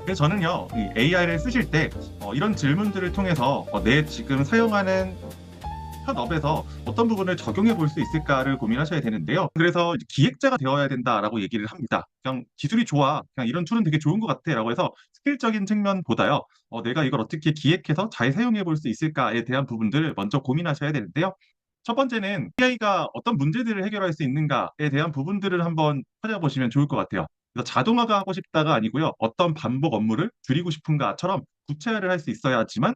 그래서 저는요, 이 AI를 쓰실 때 이런 질문들을 통해서 내 지금 사용하는 현업에서 어떤 부분을 적용해 볼 수 있을까를 고민하셔야 되는데요. 그래서 이제 기획자가 되어야 된다라고 얘기를 합니다. 그냥 기술이 좋아, 그냥 이런 툴은 되게 좋은 것 같아라고 해서 스킬적인 측면보다요, 내가 이걸 어떻게 기획해서 잘 사용해 볼 수 있을까에 대한 부분들을 먼저 고민하셔야 되는데요. 첫 번째는 AI가 어떤 문제들을 해결할 수 있는가에 대한 부분들을 한번 찾아보시면 좋을 것 같아요. 그래서 자동화가 하고 싶다가 아니고요. 어떤 반복 업무를 줄이고 싶은가처럼 구체화를 할 수 있어야지만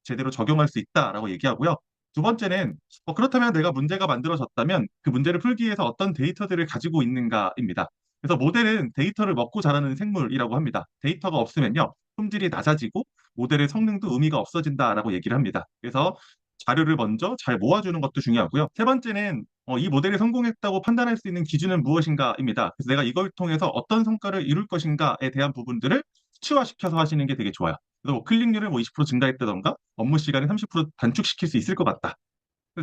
제대로 적용할 수 있다라고 얘기하고요. 두 번째는 그렇다면 내가 문제가 만들어졌다면 그 문제를 풀기 위해서 어떤 데이터들을 가지고 있는가입니다. 그래서 모델은 데이터를 먹고 자라는 생물이라고 합니다. 데이터가 없으면요, 품질이 낮아지고 모델의 성능도 의미가 없어진다라고 얘기를 합니다. 그래서 자료를 먼저 잘 모아주는 것도 중요하고요. 세 번째는 이 모델이 성공했다고 판단할 수 있는 기준은 무엇인가입니다. 그래서 내가 이걸 통해서 어떤 성과를 이룰 것인가에 대한 부분들을 수치화시켜서 하시는 게 되게 좋아요. 그래서 뭐 클릭률을 뭐 20% 증가했다던가 업무 시간을 30% 단축시킬 수 있을 것 같다.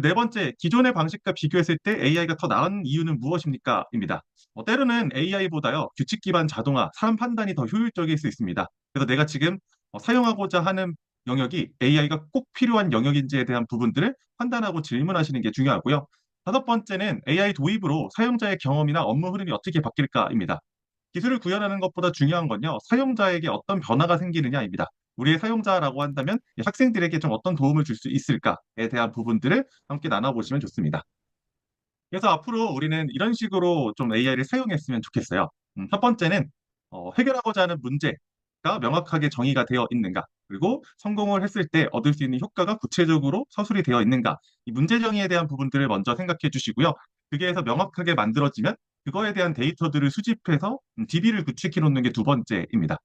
네 번째, 기존의 방식과 비교했을 때 AI가 더 나은 이유는 무엇입니까? 입니다. 때로는 AI보다요, 규칙 기반 자동화, 사람 판단이 더 효율적일 수 있습니다. 그래서 내가 지금 사용하고자 하는 영역이 AI가 꼭 필요한 영역인지에 대한 부분들을 판단하고 질문하시는 게 중요하고요. 다섯 번째는 AI 도입으로 사용자의 경험이나 업무 흐름이 어떻게 바뀔까입니다. 기술을 구현하는 것보다 중요한 건요, 사용자에게 어떤 변화가 생기느냐입니다. 우리의 사용자라고 한다면 학생들에게 좀 어떤 도움을 줄 수 있을까에 대한 부분들을 함께 나눠보시면 좋습니다. 그래서 앞으로 우리는 이런 식으로 좀 AI를 사용했으면 좋겠어요. 첫 번째는 해결하고자 하는 문제가 명확하게 정의가 되어 있는가, 그리고 성공을 했을 때 얻을 수 있는 효과가 구체적으로 서술이 되어 있는가, 이 문제 정의에 대한 부분들을 먼저 생각해 주시고요. 그게 해서 명확하게 만들어지면 그거에 대한 데이터들을 수집해서 DB를 구축해 놓는 게 두 번째입니다.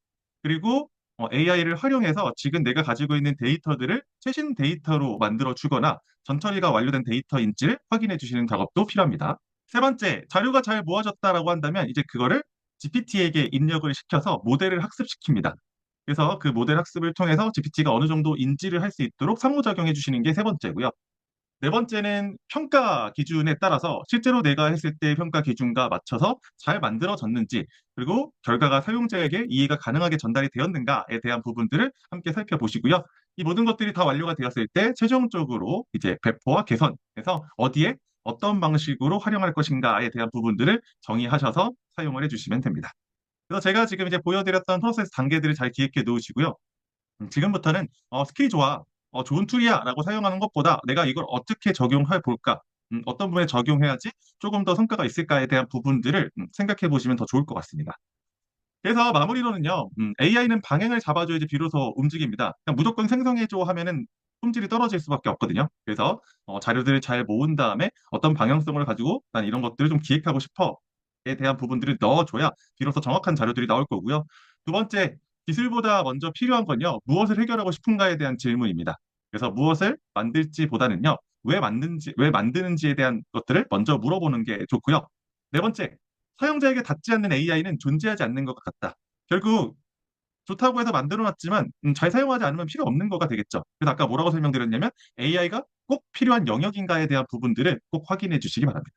그리고 AI를 활용해서 지금 내가 가지고 있는 데이터들을 최신 데이터로 만들어 주거나 전처리가 완료된 데이터인지를 확인해 주시는 작업도 필요합니다. 세 번째, 자료가 잘 모아졌다라고 한다면 이제 그거를 GPT에게 입력을 시켜서 모델을 학습시킵니다. 그래서 그 모델 학습을 통해서 GPT가 어느 정도 인지를 할 수 있도록 상호작용해 주시는 게 세 번째고요. 네 번째는 평가 기준에 따라서 실제로 내가 했을 때 평가 기준과 맞춰서 잘 만들어졌는지, 그리고 결과가 사용자에게 이해가 가능하게 전달이 되었는가에 대한 부분들을 함께 살펴보시고요. 이 모든 것들이 다 완료가 되었을 때 최종적으로 이제 배포와 개선해서 어디에 어떤 방식으로 활용할 것인가에 대한 부분들을 정의하셔서 사용을 해주시면 됩니다. 그래서 제가 지금 이제 보여드렸던 프로세스 단계들을 잘 기획해 놓으시고요. 지금부터는 스킬이 좋아, 좋은 툴이야 라고 사용하는 것보다 내가 이걸 어떻게 적용해 볼까, 어떤 부분에 적용해야지 조금 더 성과가 있을까에 대한 부분들을 생각해 보시면 더 좋을 것 같습니다. 그래서 마무리로는요, AI는 방향을 잡아줘야지 비로소 움직입니다. 그냥 무조건 생성해줘 하면은 품질이 떨어질 수밖에 없거든요. 그래서 자료들을 잘 모은 다음에 어떤 방향성을 가지고 난 이런 것들을 좀 기획하고 싶어에 대한 부분들을 넣어줘야 비로소 정확한 자료들이 나올 거고요. 두 번째, 기술보다 먼저 필요한 건요, 무엇을 해결하고 싶은가에 대한 질문입니다. 그래서 무엇을 만들지보다는요, 왜 만드는지에 대한 것들을 먼저 물어보는 게 좋고요. 네 번째, 사용자에게 닿지 않는 AI는 존재하지 않는 것 같다. 결국 좋다고 해서 만들어놨지만 잘 사용하지 않으면 필요 없는 거가 되겠죠. 그래서 아까 뭐라고 설명드렸냐면 AI가 꼭 필요한 영역인가에 대한 부분들을 꼭 확인해 주시기 바랍니다.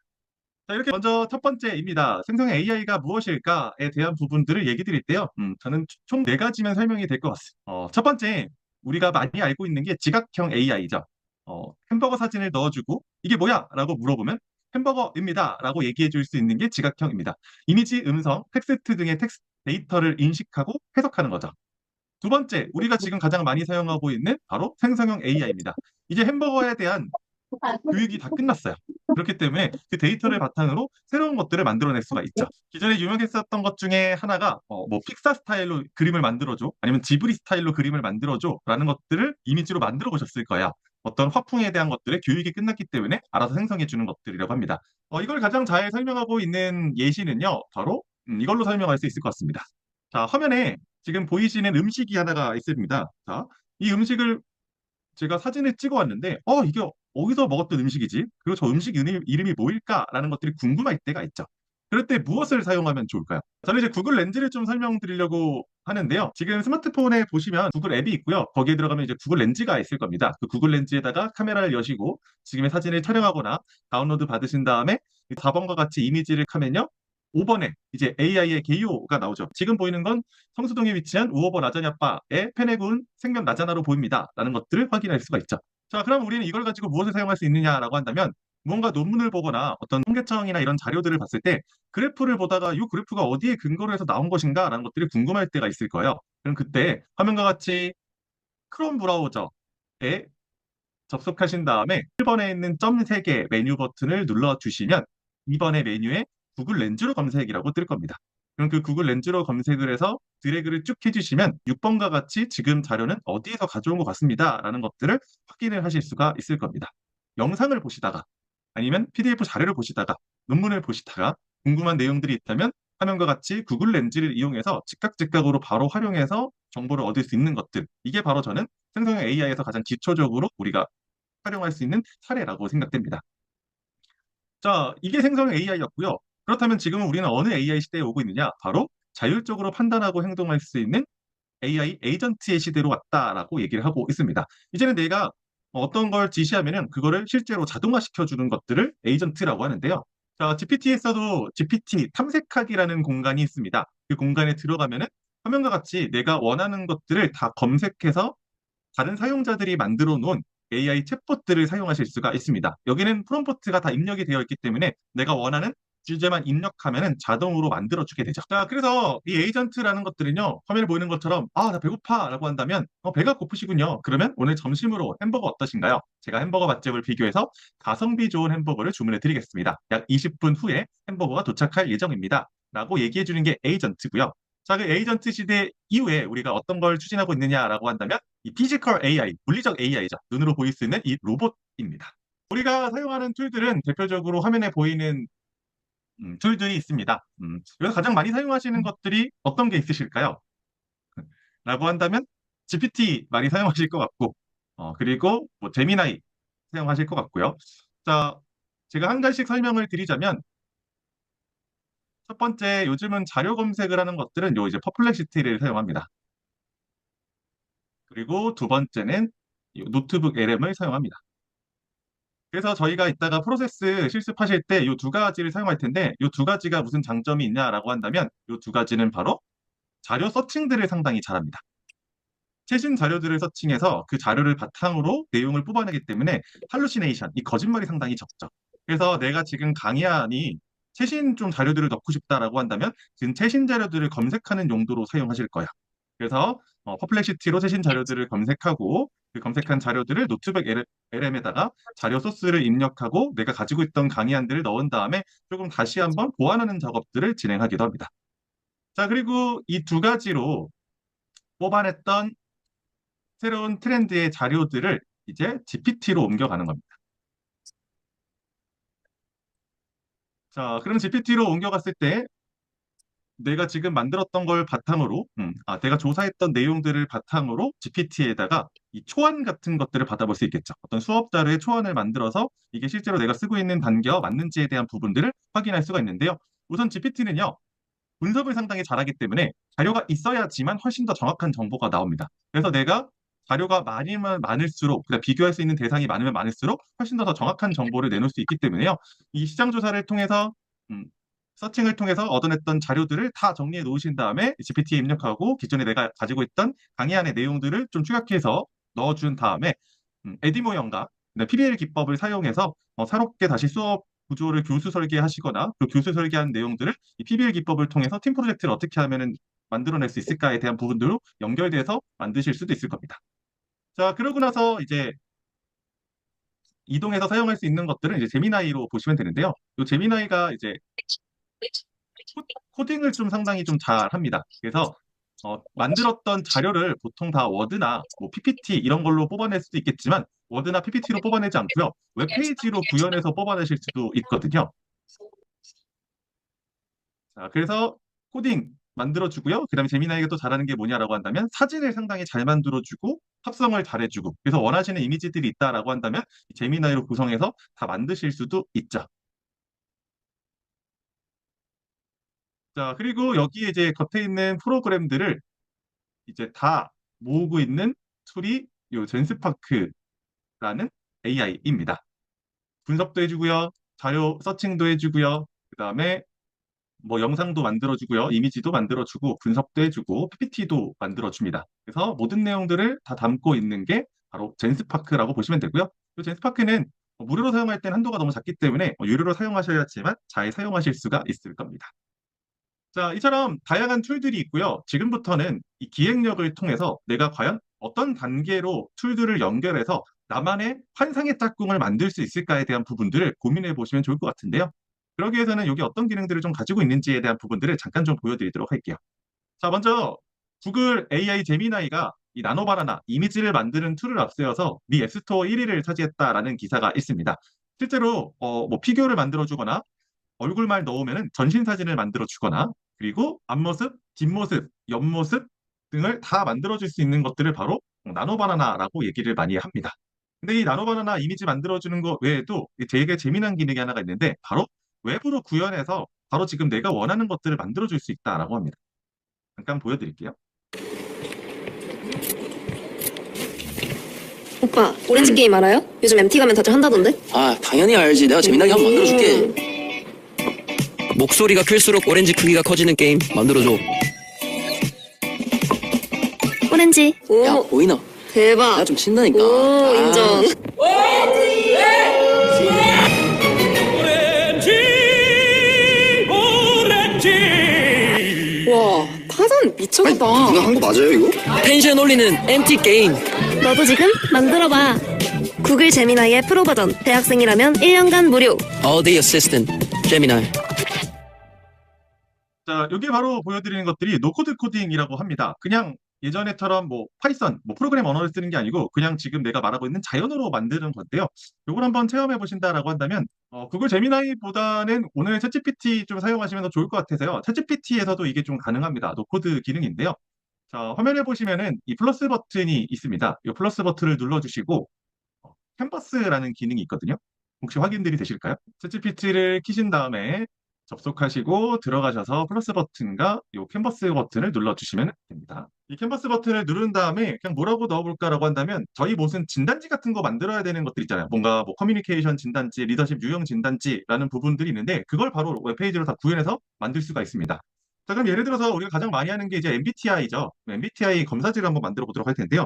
자, 이렇게 먼저 첫 번째입니다. 생성의 AI가 무엇일까에 대한 부분들을 얘기 드릴 때요. 저는 총 네 가지면 설명이 될 것 같습니다. 첫 번째, 우리가 많이 알고 있는 게 지각형 AI죠. 햄버거 사진을 넣어주고 이게 뭐야? 라고 물어보면 햄버거입니다. 라고 얘기해 줄 수 있는 게 지각형입니다. 이미지, 음성, 텍스트 등의 텍스트 데이터를 인식하고 해석하는 거죠. 두 번째, 우리가 지금 가장 많이 사용하고 있는 바로 생성형 AI입니다. 이제 햄버거에 대한 교육이 다 끝났어요. 그렇기 때문에 그 데이터를 바탕으로 새로운 것들을 만들어낼 수가 있죠. 기존에 유명했었던 것 중에 하나가 뭐 픽사 스타일로 그림을 만들어줘, 아니면 지브리 스타일로 그림을 만들어줘 라는 것들을 이미지로 만들어 보셨을 거야. 어떤 화풍에 대한 것들의 교육이 끝났기 때문에 알아서 생성해 주는 것들이라고 합니다. 이걸 가장 잘 설명하고 있는 예시는요, 바로 이걸로 설명할 수 있을 것 같습니다. 자, 화면에 지금 보이시는 음식이 하나가 있습니다. 자, 이 음식을 제가 사진을 찍어 왔는데, 이게 어디서 먹었던 음식이지? 그리고 저 음식 이름이 뭐일까라는 것들이 궁금할 때가 있죠. 그럴 때 무엇을 사용하면 좋을까요? 저는 이제 구글 렌즈를 좀 설명드리려고 하는데요. 지금 스마트폰에 보시면 구글 앱이 있고요. 거기에 들어가면 이제 구글 렌즈가 있을 겁니다. 그 구글 렌즈에다가 카메라를 여시고 지금의 사진을 촬영하거나 다운로드 받으신 다음에 4번과 같이 이미지를 하면요. 5번에 이제 AI의 개요가 나오죠. 지금 보이는 건 성수동에 위치한 우오버 라자냐바의 펜에 구운 생면 라자나로 보입니다. 라는 것들을 확인할 수가 있죠. 자, 그럼 우리는 이걸 가지고 무엇을 사용할 수 있느냐라고 한다면 무언가 논문을 보거나 어떤 통계청이나 이런 자료들을 봤을 때 그래프를 보다가 이 그래프가 어디에 근거를 해서 나온 것인가 라는 것들이 궁금할 때가 있을 거예요. 그럼 그때 화면과 같이 크롬 브라우저에 접속하신 다음에 1번에 있는 점 3개 메뉴 버튼을 눌러주시면 2번의 메뉴에 구글 렌즈로 검색이라고 뜰 겁니다. 그럼 그 구글 렌즈로 검색을 해서 드래그를 쭉 해주시면 6번과 같이 지금 자료는 어디에서 가져온 것 같습니다. 라는 것들을 확인을 하실 수가 있을 겁니다. 영상을 보시다가 아니면 PDF 자료를 보시다가 논문을 보시다가 궁금한 내용들이 있다면 화면과 같이 구글 렌즈를 이용해서 즉각즉각으로 바로 활용해서 정보를 얻을 수 있는 것들. 이게 바로 저는 생성형 AI에서 가장 기초적으로 우리가 활용할 수 있는 사례라고 생각됩니다. 자, 이게 생성형 AI였고요. 그렇다면 지금은 우리는 어느 AI 시대에 오고 있느냐? 바로 자율적으로 판단하고 행동할 수 있는 AI 에이전트의 시대로 왔다라고 얘기를 하고 있습니다. 이제는 내가 어떤 걸 지시하면은 그거를 실제로 자동화시켜주는 것들을 에이전트라고 하는데요. 자, GPT에서도 GPT 탐색하기라는 공간이 있습니다. 그 공간에 들어가면은 화면과 같이 내가 원하는 것들을 다 검색해서 다른 사용자들이 만들어 놓은 AI 챗봇들을 사용하실 수가 있습니다. 여기는 프롬프트가 다 입력이 되어 있기 때문에 내가 원하는 주제만 입력하면 자동으로 만들어주게 되죠. 자, 그래서 이 에이전트라는 것들은요, 화면에 보이는 것처럼, 아, 나 배고파 라고 한다면, 배가 고프시군요. 그러면 오늘 점심으로 햄버거 어떠신가요? 제가 햄버거 맛집을 비교해서 가성비 좋은 햄버거를 주문해 드리겠습니다. 약 20분 후에 햄버거가 도착할 예정입니다. 라고 얘기해 주는 게 에이전트고요. 자, 그 에이전트 시대 이후에 우리가 어떤 걸 추진하고 있느냐라고 한다면 이 피지컬 AI, 물리적 AI죠. 눈으로 보일 수 있는 이 로봇입니다. 우리가 사용하는 툴들은 대표적으로 화면에 보이는 툴들이 있습니다. 여기서 가장 많이 사용하시는 것들이 어떤 게 있으실까요? 라고 한다면 GPT 많이 사용하실 것 같고, 그리고 뭐 제미나이 사용하실 것 같고요. 자, 제가 한 가지씩 설명을 드리자면 첫 번째, 요즘은 자료 검색을 하는 것들은 요 이제 퍼플렉시티를 사용합니다. 그리고 두 번째는 이 노트북 LM을 사용합니다. 그래서 저희가 이따가 프로세스 실습하실 때 이 두 가지를 사용할 텐데 이 두 가지가 무슨 장점이 있냐라고 한다면 이 두 가지는 바로 자료 서칭들을 상당히 잘합니다. 최신 자료들을 서칭해서 그 자료를 바탕으로 내용을 뽑아내기 때문에 할루시네이션, 이 거짓말이 상당히 적죠. 그래서 내가 지금 강의안이 최신 좀 자료들을 넣고 싶다라고 한다면 지금 최신 자료들을 검색하는 용도로 사용하실 거야. 그래서 퍼플렉시티로 최신 자료들을 검색하고 그 검색한 자료들을 노트북 LM에다가 자료 소스를 입력하고 내가 가지고 있던 강의안들을 넣은 다음에 조금 다시 한번 보완하는 작업들을 진행하기도 합니다. 자, 그리고 이 두 가지로 뽑아냈던 새로운 트렌드의 자료들을 이제 GPT로 옮겨가는 겁니다. 자, 그럼 GPT로 옮겨갔을 때 내가 지금 만들었던 걸 바탕으로, 내가 조사했던 내용들을 바탕으로 GPT에다가 이 초안 같은 것들을 받아볼 수 있겠죠. 어떤 수업 자료의 초안을 만들어서 이게 실제로 내가 쓰고 있는 단계와 맞는지에 대한 부분들을 확인할 수가 있는데요. 우선 GPT는요, 분석을 상당히 잘하기 때문에 자료가 있어야지만 훨씬 더 정확한 정보가 나옵니다. 그래서 내가 자료가 많으면 많을수록, 그러니까 비교할 수 있는 대상이 많으면 많을수록 훨씬 더 정확한 정보를 내놓을 수 있기 때문에요. 이 시장 조사를 통해서 음, 서칭을 통해서 얻어냈던 자료들을 다 정리해 놓으신 다음에 GPT에 입력하고 기존에 내가 가지고 있던 강의안의 내용들을 좀 축약해서 넣어준 다음에 에디 모형과 PBL 기법을 사용해서 새롭게 다시 수업 구조를 교수 설계하시거나 그 교수 설계한 내용들을 이 PBL 기법을 통해서 팀 프로젝트를 어떻게 하면 만들어낼 수 있을까에 대한 부분들로 연결돼서 만드실 수도 있을 겁니다. 자, 그러고 나서 이제 이동해서 사용할 수 있는 것들은 이제 제미나이로 보시면 되는데요. 이 제미나이가 이제 코딩을 좀 상당히 좀 잘합니다. 그래서 만들었던 자료를 보통 다 워드나 뭐 PPT 이런 걸로 뽑아낼 수도 있겠지만 워드나 PPT로 뽑아내지 않고요. 웹페이지로 구현해서 뽑아내실 수도 있거든요. 자, 그래서 코딩 만들어주고요. 그다음에 재미나이가 또 잘하는 게 뭐냐라고 한다면 사진을 상당히 잘 만들어주고 합성을 잘해주고 그래서 원하시는 이미지들이 있다라고 한다면 재미나이로 구성해서 다 만드실 수도 있죠. 자, 그리고 여기에 이제 겉에 있는 프로그램들을 이제 다 모으고 있는 툴이 요 젠스파크라는 AI입니다. 분석도 해주고요. 자료 서칭도 해주고요. 그다음에 뭐 영상도 만들어주고요, 이미지도 만들어주고, 분석도 해주고, PPT도 만들어줍니다. 그래서 모든 내용들을 다 담고 있는 게 바로 젠스파크라고 보시면 되고요. 이 젠스파크는 무료로 사용할 땐 한도가 너무 작기 때문에 유료로 사용하셔야지만 잘 사용하실 수가 있을 겁니다. 자, 이처럼 다양한 툴들이 있고요. 지금부터는 이 기획력을 통해서 내가 과연 어떤 단계로 툴들을 연결해서 나만의 환상의 짝꿍을 만들 수 있을까에 대한 부분들을 고민해 보시면 좋을 것 같은데요. 그러기 위해서는 여기 어떤 기능들을 좀 가지고 있는지에 대한 부분들을 잠깐 좀 보여드리도록 할게요. 자, 먼저 구글 AI 제미나이가 이 나노바나나 이미지를 만드는 툴을 앞세워서 미 앱스토어 1위를 차지했다라는 기사가 있습니다. 실제로 뭐 피규어를 만들어주거나 얼굴만 넣으면 전신 사진을 만들어 주거나 그리고 앞모습, 뒷모습, 옆모습 등을 다 만들어 줄 수 있는 것들을 바로 나노바나나라고 얘기를 많이 합니다. 근데 이 나노바나나 이미지 만들어 주는 것 외에도 되게 재미난 기능이 하나가 있는데 바로 외부로 구현해서 바로 지금 내가 원하는 것들을 만들어 줄 수 있다라고 합니다. 잠깐 보여드릴게요. 오빠, 오렌지 게임 알아요? 요즘 MT 가면 다들 한다던데? 아, 당연히 알지. 내가 재미나게 한번 만들어줄게. 목소리가 클수록 오렌지 크기가 커지는 게임 만들어줘. 오렌지. 오, 야, 보이나? 대박. 내가 좀 친다니까. 오, 인정. 와, 타잔 미쳤다. 이거 한 거 맞아요, 이거? 텐션 올리는 MT 게임. 너도 지금 만들어봐. 구글 제미나이의 프로 버전. 대학생이라면 1년간 무료. All Day Assistant. 제미나이. 자, 여기 바로 보여드리는 것들이 노코드 코딩이라고 합니다. 그냥 예전에처럼 뭐 파이썬, 뭐 프로그램 언어를 쓰는 게 아니고 그냥 지금 내가 말하고 있는 자연어로 만드는 건데요. 이걸 한번 체험해 보신다라고 한다면 구글 제미나이보다는 오늘 챗GPT 좀 사용하시면 더 좋을 것 같아서요. 챗GPT에서도 이게 좀 가능합니다. 노코드 기능인데요. 자, 화면에 보시면은 이 플러스 버튼이 있습니다. 이 플러스 버튼을 눌러주시고 캔버스라는 기능이 있거든요. 혹시 확인들이 되실까요? 챗GPT를 키신 다음에 접속하시고 들어가셔서 플러스 버튼과 이 캔버스 버튼을 눌러주시면 됩니다. 이 캔버스 버튼을 누른 다음에 그냥 뭐라고 넣어볼까라고 한다면 저희 무슨 진단지 같은 거 만들어야 되는 것들 있잖아요. 뭔가 뭐 커뮤니케이션 진단지, 리더십 유형 진단지라는 부분들이 있는데 그걸 바로 웹페이지로 다 구현해서 만들 수가 있습니다. 자, 그럼 예를 들어서 우리가 가장 많이 하는 게 이제 MBTI죠. MBTI 검사지를 한번 만들어 보도록 할 텐데요.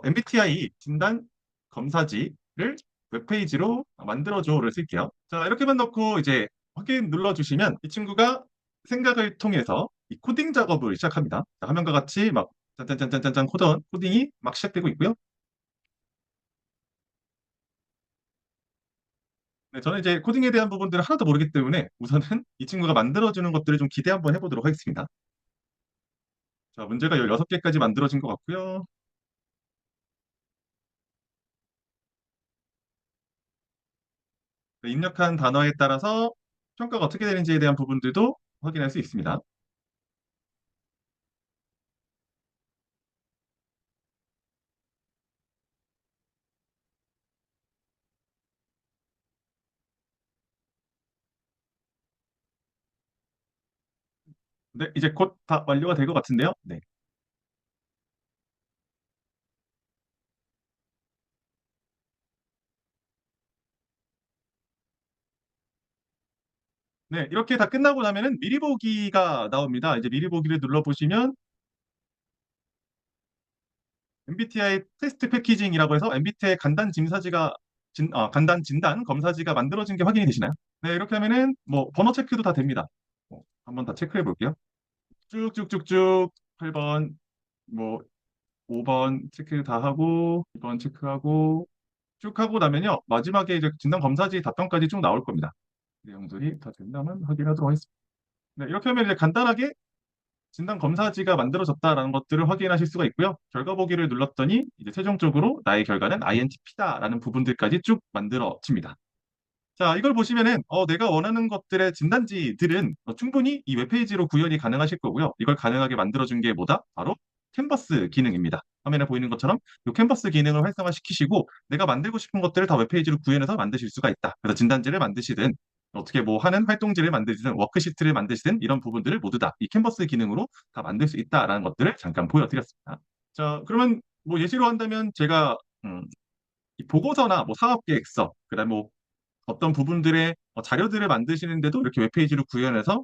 MBTI 진단 검사지를 웹페이지로 만들어줘를 쓸게요. 자, 이렇게만 넣고 이제 확인 눌러주시면 이 친구가 생각을 통해서 이 코딩 작업을 시작합니다. 자, 화면과 같이 막 짠짠짠짠짠 코딩이 막 시작되고 있고요. 네, 저는 이제 코딩에 대한 부분들을 하나도 모르기 때문에 우선은 이 친구가 만들어주는 것들을 좀 기대 한번 해보도록 하겠습니다. 자, 문제가 16개까지 만들어진 것 같고요. 네, 입력한 단어에 따라서 평가가 어떻게 되는지에 대한 부분들도 확인할 수 있습니다. 네, 이제 곧 다 완료가 될 것 같은데요. 네. 네, 이렇게 다 끝나고 나면은 미리 보기가 나옵니다. 이제 미리 보기를 눌러보시면 MBTI 테스트 패키징이라고 해서 MBTI 간단 진사지가 간단 진단 검사지가 만들어진 게 확인이 되시나요? 네, 이렇게 하면은 뭐 번호 체크도 다 됩니다. 한번 다 체크해 볼게요. 쭉쭉쭉쭉 8번, 뭐 5번 체크 다 하고 2번 체크하고 쭉 하고 나면요. 마지막에 이제 진단 검사지 답변까지 쭉 나올 겁니다. 내용들이 다 된다면 확인하도록 하겠습니다. 네, 이렇게 하면 이제 간단하게 진단 검사지가 만들어졌다라는 것들을 확인하실 수가 있고요. 결과 보기를 눌렀더니 이제 최종적으로 나의 결과는 INTP다라는 부분들까지 쭉 만들어집니다. 자, 이걸 보시면은 내가 원하는 것들의 진단지들은 충분히 이 웹페이지로 구현이 가능하실 거고요. 이걸 가능하게 만들어준 게 뭐다? 바로 캔버스 기능입니다. 화면에 보이는 것처럼 이 캔버스 기능을 활성화시키시고 내가 만들고 싶은 것들을 다 웹페이지로 구현해서 만드실 수가 있다. 그래서 진단지를 만드시든 어떻게 뭐 하는 활동지를 만드시든 워크시트를 만드시든 이런 부분들을 모두 다 이 캔버스 기능으로 다 만들 수 있다라는 것들을 잠깐 보여드렸습니다. 자, 그러면 뭐 예시로 한다면 제가 이 보고서나 뭐 사업 계획서, 그다음에 뭐 어떤 부분들의 자료들을 만드시는데도 이렇게 웹페이지로 구현해서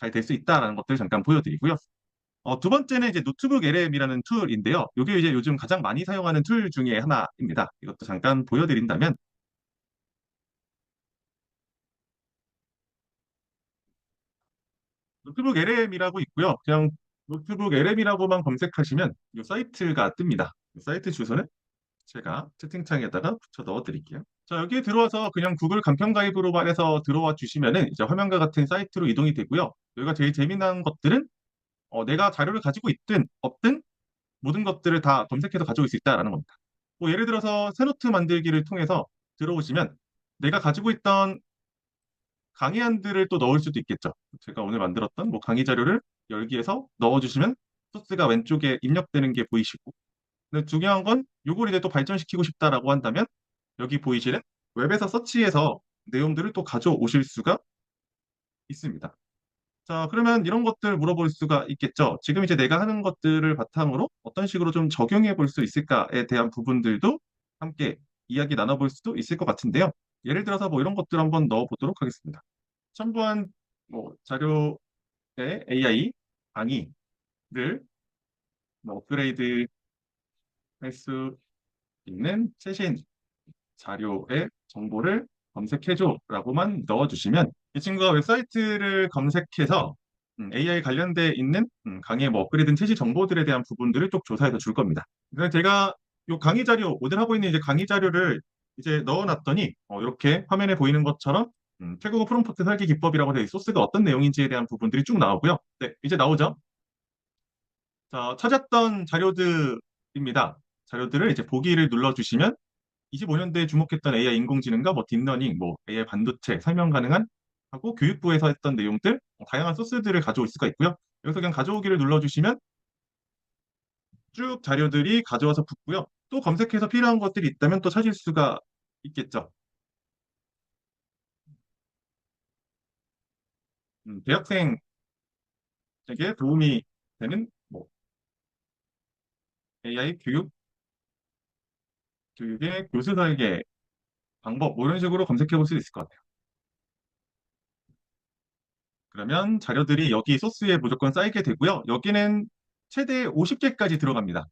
잘 될 수 있다라는 것들을 잠깐 보여드리고요. 두 번째는 이제 노트북 LM이라는 툴인데요. 이게 이제 요즘 가장 많이 사용하는 툴 중에 하나입니다. 이것도 잠깐 보여드린다면, 노트북 LM이라고 있고요. 그냥 노트북 LM이라고만 검색하시면 이 사이트가 뜹니다. 이 사이트 주소는 제가 채팅창에다가 붙여 넣어 드릴게요. 자, 여기에 들어와서 그냥 구글 간편 가입으로만 해서 들어와 주시면은 이제 화면과 같은 사이트로 이동이 되고요. 여기가 제일 재미난 것들은 내가 자료를 가지고 있든 없든 모든 것들을 다 검색해서 가지고 있을 수 있다라는 겁니다. 뭐 예를 들어서 새노트 만들기를 통해서 들어오시면 내가 가지고 있던 강의안들을 또 넣을 수도 있겠죠. 제가 오늘 만들었던 뭐 강의 자료를 열기해서 넣어주시면 소스가 왼쪽에 입력되는 게 보이시고, 근데 중요한 건 요걸 이제 또 발전시키고 싶다라고 한다면 여기 보이시는 웹에서 서치해서 내용들을 또 가져오실 수가 있습니다. 자, 그러면 이런 것들 물어볼 수가 있겠죠. 지금 이제 내가 하는 것들을 바탕으로 어떤 식으로 좀 적용해 볼 수 있을까에 대한 부분들도 함께 이야기 나눠볼 수도 있을 것 같은데요. 예를 들어서 뭐 이런 것들 한번 넣어 보도록 하겠습니다. 첨부한 뭐 자료의 AI 강의를 뭐 업그레이드 할 수 있는 최신 자료의 정보를 검색해줘라고만 넣어주시면 이 친구가 웹사이트를 검색해서 AI 관련돼 있는 강의의 뭐 업그레이드 최신 정보들에 대한 부분들을 쭉 조사해서 줄 겁니다. 그래서 제가 이 강의 자료, 오늘 하고 있는 이제 강의 자료를 이제 넣어놨더니 이렇게 화면에 보이는 것처럼 태국어 프롬프트 설계 기법이라고 해서 이 소스가 어떤 내용인지에 대한 부분들이 쭉 나오고요. 네, 이제 나오죠. 자, 찾았던 자료들입니다. 자료들을 이제 보기를 눌러주시면 25년도에 주목했던 AI 인공지능과 뭐 딥러닝, 뭐 AI 반도체 설명 가능한 하고 교육부에서 했던 내용들, 다양한 소스들을 가져올 수가 있고요. 여기서 그냥 가져오기를 눌러주시면 쭉 자료들이 가져와서 붙고요. 또 검색해서 필요한 것들이 있다면 또 찾을 수가 있겠죠. 대학생에게 도움이 되는 뭐 AI 교육의 교수 설계 방법, 뭐 이런 식으로 검색해 볼 수 있을 것 같아요. 그러면 자료들이 여기 소스에 무조건 쌓이게 되고요. 여기는 최대 50개까지 들어갑니다.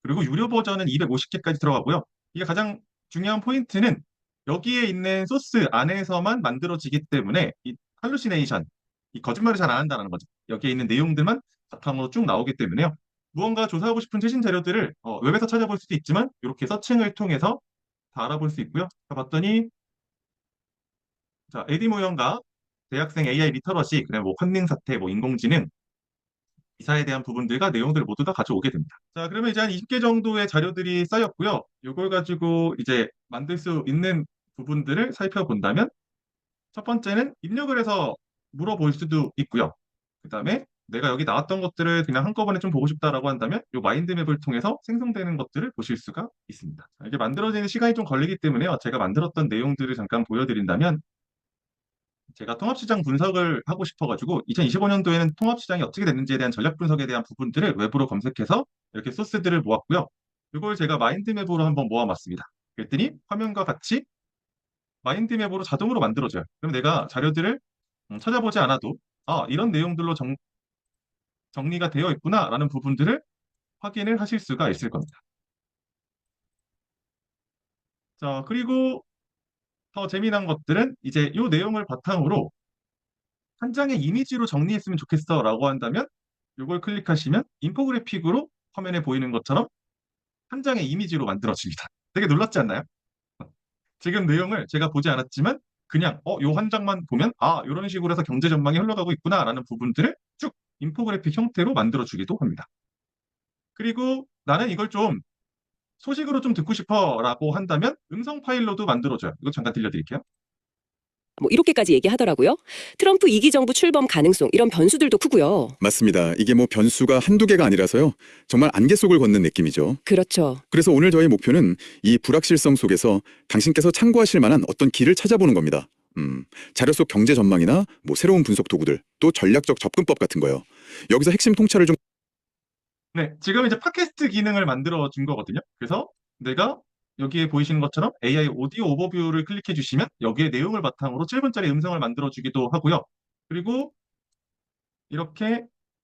그리고 유료 버전은 250개까지 들어가고요. 이게 가장 중요한 포인트는 여기에 있는 소스 안에서만 만들어지기 때문에 이 할루시네이션, 이 거짓말을 잘 안 한다는 거죠. 여기에 있는 내용들만 바탕으로 쭉 나오기 때문에요. 무언가 조사하고 싶은 최신 자료들을 웹에서 찾아볼 수도 있지만 이렇게 서칭을 통해서 다 알아볼 수 있고요. 자, 봤더니 자, 에디 모형과 대학생 AI 리터러시, 그다음에 뭐 컨닝 사태, 뭐 인공지능, 이사에 대한 부분들과 내용들을 모두 다 가져오게 됩니다. 자, 그러면 이제 한 20개 정도의 자료들이 쌓였고요. 이걸 가지고 이제 만들 수 있는 부분들을 살펴본다면 첫 번째는 입력을 해서 물어볼 수도 있고요. 그다음에 내가 여기 나왔던 것들을 그냥 한꺼번에 좀 보고 싶다라고 한다면 이 마인드맵을 통해서 생성되는 것들을 보실 수가 있습니다. 자, 이게 만들어지는 시간이 좀 걸리기 때문에요. 제가 만들었던 내용들을 잠깐 보여드린다면 제가 통합시장 분석을 하고 싶어가지고 2025년도에는 통합시장이 어떻게 됐는지에 대한 전략 분석에 대한 부분들을 웹으로 검색해서 이렇게 소스들을 모았고요. 이걸 제가 마인드맵으로 한번 모아봤습니다. 그랬더니 화면과 같이 마인드맵으로 자동으로 만들어져요. 그럼 내가 자료들을 찾아보지 않아도 이런 내용들로 정리가 되어 있구나라는 부분들을 확인을 하실 수가 있을 겁니다. 자, 그리고 더 재미난 것들은 이제 이 내용을 바탕으로 한 장의 이미지로 정리했으면 좋겠어라고 한다면 이걸 클릭하시면 인포그래픽으로 화면에 보이는 것처럼 한 장의 이미지로 만들어집니다. 되게 놀랍지 않나요? 지금 내용을 제가 보지 않았지만 그냥 요 한 장만 보면 이런 식으로 해서 경제 전망이 흘러가고 있구나라는 부분들을 쭉 인포그래픽 형태로 만들어주기도 합니다. 그리고 나는 이걸 좀 소식으로 좀 듣고 싶어라고 한다면 음성 파일로도 만들어줘요. 이거 잠깐 들려드릴게요. 뭐 이렇게까지 얘기하더라고요. 트럼프 2기 정부 출범 가능성 이런 변수들도 크고요. 맞습니다. 이게 뭐 변수가 한두 개가 아니라서요. 정말 안개 속을 걷는 느낌이죠. 그렇죠. 그래서 오늘 저의 목표는 이 불확실성 속에서 당신께서 참고하실 만한 어떤 길을 찾아보는 겁니다. 자료 속 경제 전망이나 뭐 새로운 분석 도구들, 또 전략적 접근법 같은 거요. 여기서 핵심 통찰을 좀 네, 지금 이제 팟캐스트 기능을 만들어 준 거거든요. 그래서 내가 여기에 보이시는 것처럼 AI 오디오 오버뷰를 클릭해 주시면 여기에 내용을 바탕으로 7분짜리 음성을 만들어 주기도 하고요. 그리고 이렇게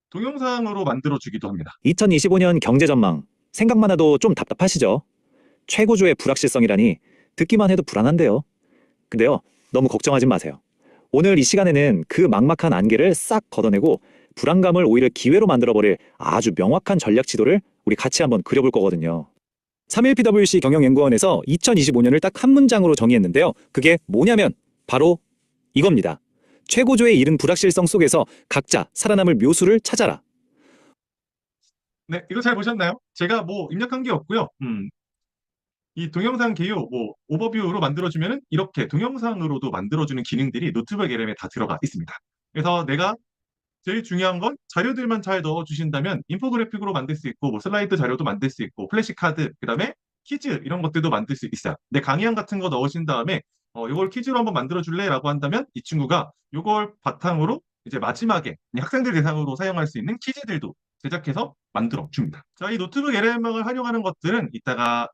동영상으로 만들어주기도 합니다. 2025년 경제 전망 생각만 해도 좀 답답하시죠? 최고조의 불확실성이라니 듣기만 해도 불안한데요. 근데요, 너무 걱정하지 마세요. 오늘 이 시간에는 그 막막한 안개를 싹 걷어내고 불안감을 오히려 기회로 만들어버릴 아주 명확한 전략 지도를 우리 같이 한번 그려볼 거거든요. 31PwC 경영연구원에서 2025년을 딱 한 문장으로 정의했는데요. 그게 뭐냐면 바로 이겁니다. 최고조에 이른 불확실성 속에서 각자 살아남을 묘수를 찾아라. 네, 이거 잘 보셨나요? 제가 뭐 입력한 게 없고요. 이 동영상 개요, 뭐 오버뷰로 만들어주면은 이렇게 동영상으로도 만들어주는 기능들이 노트북 LM에 다 들어가 있습니다. 그래서 내가 제일 중요한 건 자료들만 잘 넣어주신다면 인포그래픽으로 만들 수 있고, 뭐 슬라이드 자료도 만들 수 있고, 플래시카드, 그다음에 퀴즈 이런 것들도 만들 수 있어요. 내 강의안 같은 거 넣으신 다음에 이걸 퀴즈로 한번 만들어 줄래?라고 한다면 이 친구가 이걸 바탕으로 이제 마지막에 학생들 대상으로 사용할 수 있는 퀴즈들도 제작해서 만들어 줍니다. 자, 이 노트북 LM을 활용하는 것들은 이따가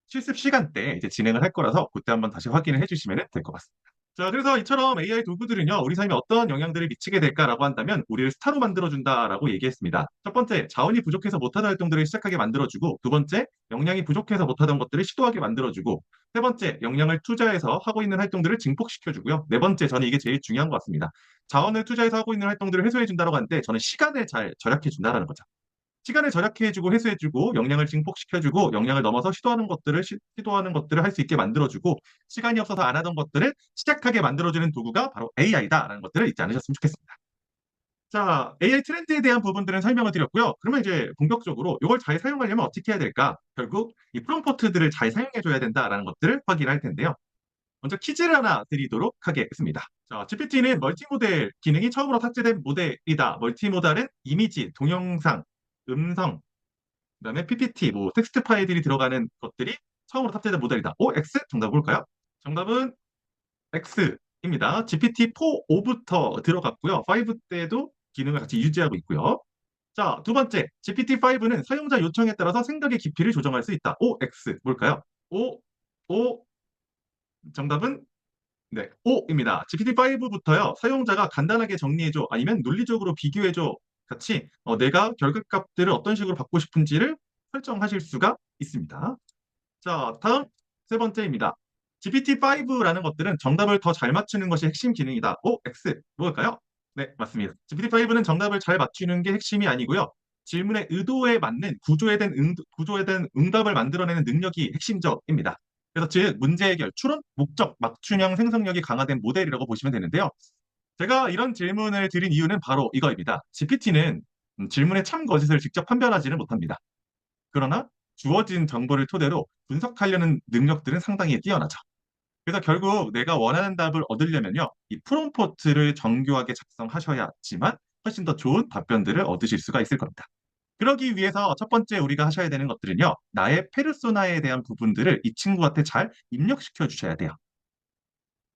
실습 시간 때 이제 진행을 할 거라서 그때 한번 다시 확인을 해주시면 될 것 같습니다. 자, 그래서 이처럼 AI 도구들은요, 우리 삶에 어떤 영향들을 미치게 될까라고 한다면 우리를 스타로 만들어준다라고 얘기했습니다. 첫 번째, 자원이 부족해서 못하는 활동들을 시작하게 만들어주고, 두 번째, 역량이 부족해서 못하던 것들을 시도하게 만들어주고, 세 번째, 역량을 투자해서 하고 있는 활동들을 증폭시켜주고요. 네 번째, 저는 이게 제일 중요한 것 같습니다. 자원을 투자해서 하고 있는 활동들을 해소해준다고 하는데 저는 시간을 잘 절약해준다라는 거죠. 시간을 절약해주고 해소해주고 역량을 증폭시켜주고 역량을 넘어서 시도하는 것들을 할 수 있게 만들어주고 시간이 없어서 안 하던 것들을 시작하게 만들어주는 도구가 바로 AI다라는 것들을 잊지 않으셨으면 좋겠습니다. 자, AI 트렌드에 대한 부분들은 설명을 드렸고요. 그러면 이제 본격적으로 이걸 잘 사용하려면 어떻게 해야 될까? 결국 이 프롬프트들을 잘 사용해줘야 된다라는 것들을 확인할 텐데요. 먼저 퀴즈를 하나 드리도록 하겠습니다. 자, GPT는 멀티모델 기능이 처음으로 탑재된 모델이다. 멀티모델은 이미지, 동영상, 음성, 그다음에 PPT, 뭐 텍스트 파일들이 들어가는 것들이 처음으로 탑재된 모델이다. O, X? 정답 볼까요? 정답은 X입니다. GPT-4.5부터 들어갔고요. 5 때도 기능을 같이 유지하고 있고요. 자, 두 번째, GPT-5는 사용자 요청에 따라서 생각의 깊이를 조정할 수 있다. O, X 뭘까요? O, 정답은 네, O입니다. GPT-5부터요, 사용자가 간단하게 정리해줘, 아니면 논리적으로 비교해줘, 같이 내가 결과값들을 어떤 식으로 받고 싶은지를 설정하실 수가 있습니다. 자, 다음 세 번째입니다. GPT-5라는 것들은 정답을 더 잘 맞추는 것이 핵심 기능이다. O, X, 뭘까요? 네, 맞습니다. GPT-5는 정답을 잘 맞추는 게 핵심이 아니고요. 질문의 의도에 맞는 구조에 대한 응답을 만들어내는 능력이 핵심적입니다. 그래서 즉 문제 해결, 추론, 목적, 맞춤형 생성력이 강화된 모델이라고 보시면 되는데요. 제가 이런 질문을 드린 이유는 바로 이거입니다. GPT는 질문의 참 거짓을 직접 판별하지는 못합니다. 그러나 주어진 정보를 토대로 분석하려는 능력들은 상당히 뛰어나죠. 그래서 결국 내가 원하는 답을 얻으려면요, 이 프롬프트를 정교하게 작성하셔야지만 훨씬 더 좋은 답변들을 얻으실 수가 있을 겁니다. 그러기 위해서 첫 번째 우리가 하셔야 되는 것들은요, 나의 페르소나에 대한 부분들을 이 친구한테 잘 입력시켜 주셔야 돼요.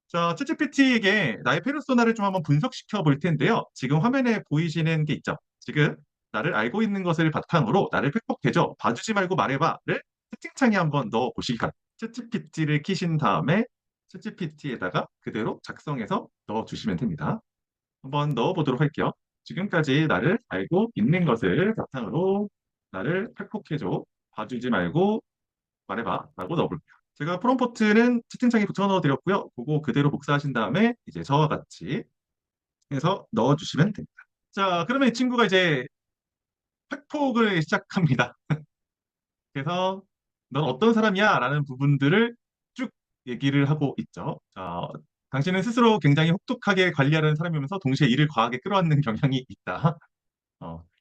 자, 챗GPT에게 나의 페르소나를 좀 한번 분석시켜 볼 텐데요. 지금 화면에 보이시는 게 있죠. 지금 나를 알고 있는 것을 바탕으로 나를 팩폭해줘, 봐주지 말고 말해봐를 채팅창에 한번 넣어 보실까요? 챗GPT를 키신 다음에 챗GPT에다가 그대로 작성해서 넣어 주시면 됩니다. 한번 넣어 보도록 할게요. 지금까지 나를 알고 있는 것을 바탕으로 나를 팩폭해줘, 봐주지 말고 말해봐 라고 넣어볼게요. 제가 프롬프트는 채팅창에 붙여 넣어드렸고요. 그거 그대로 복사하신 다음에 이제 저와 같이 해서 넣어주시면 됩니다. 자, 그러면 이 친구가 이제 팩폭을 시작합니다. 그래서 넌 어떤 사람이야? 라는 부분들을 쭉 얘기를 하고 있죠. 자, 당신은 스스로 굉장히 혹독하게 관리하는 사람이면서 동시에 일을 과하게 끌어안는 경향이 있다.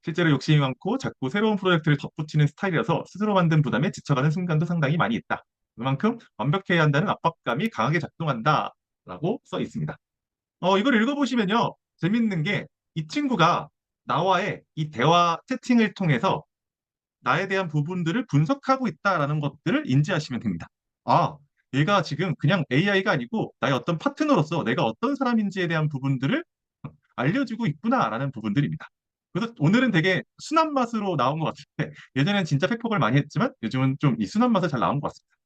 실제로 욕심이 많고 자꾸 새로운 프로젝트를 덧붙이는 스타일이라서 스스로 만든 부담에 지쳐가는 순간도 상당히 많이 있다. 그만큼 완벽해야 한다는 압박감이 강하게 작동한다. 라고 써 있습니다. 이걸 읽어보시면요, 재밌는 게 이 친구가 나와의 이 대화 채팅을 통해서 나에 대한 부분들을 분석하고 있다라는 것들을 인지하시면 됩니다. 아, 얘가 지금 그냥 AI가 아니고 나의 어떤 파트너로서 내가 어떤 사람인지에 대한 부분들을 알려주고 있구나라는 부분들입니다. 그래서 오늘은 되게 순한 맛으로 나온 것 같은데 예전에는 진짜 팩폭을 많이 했지만 요즘은 좀 이 순한 맛을 잘 나온 것 같습니다.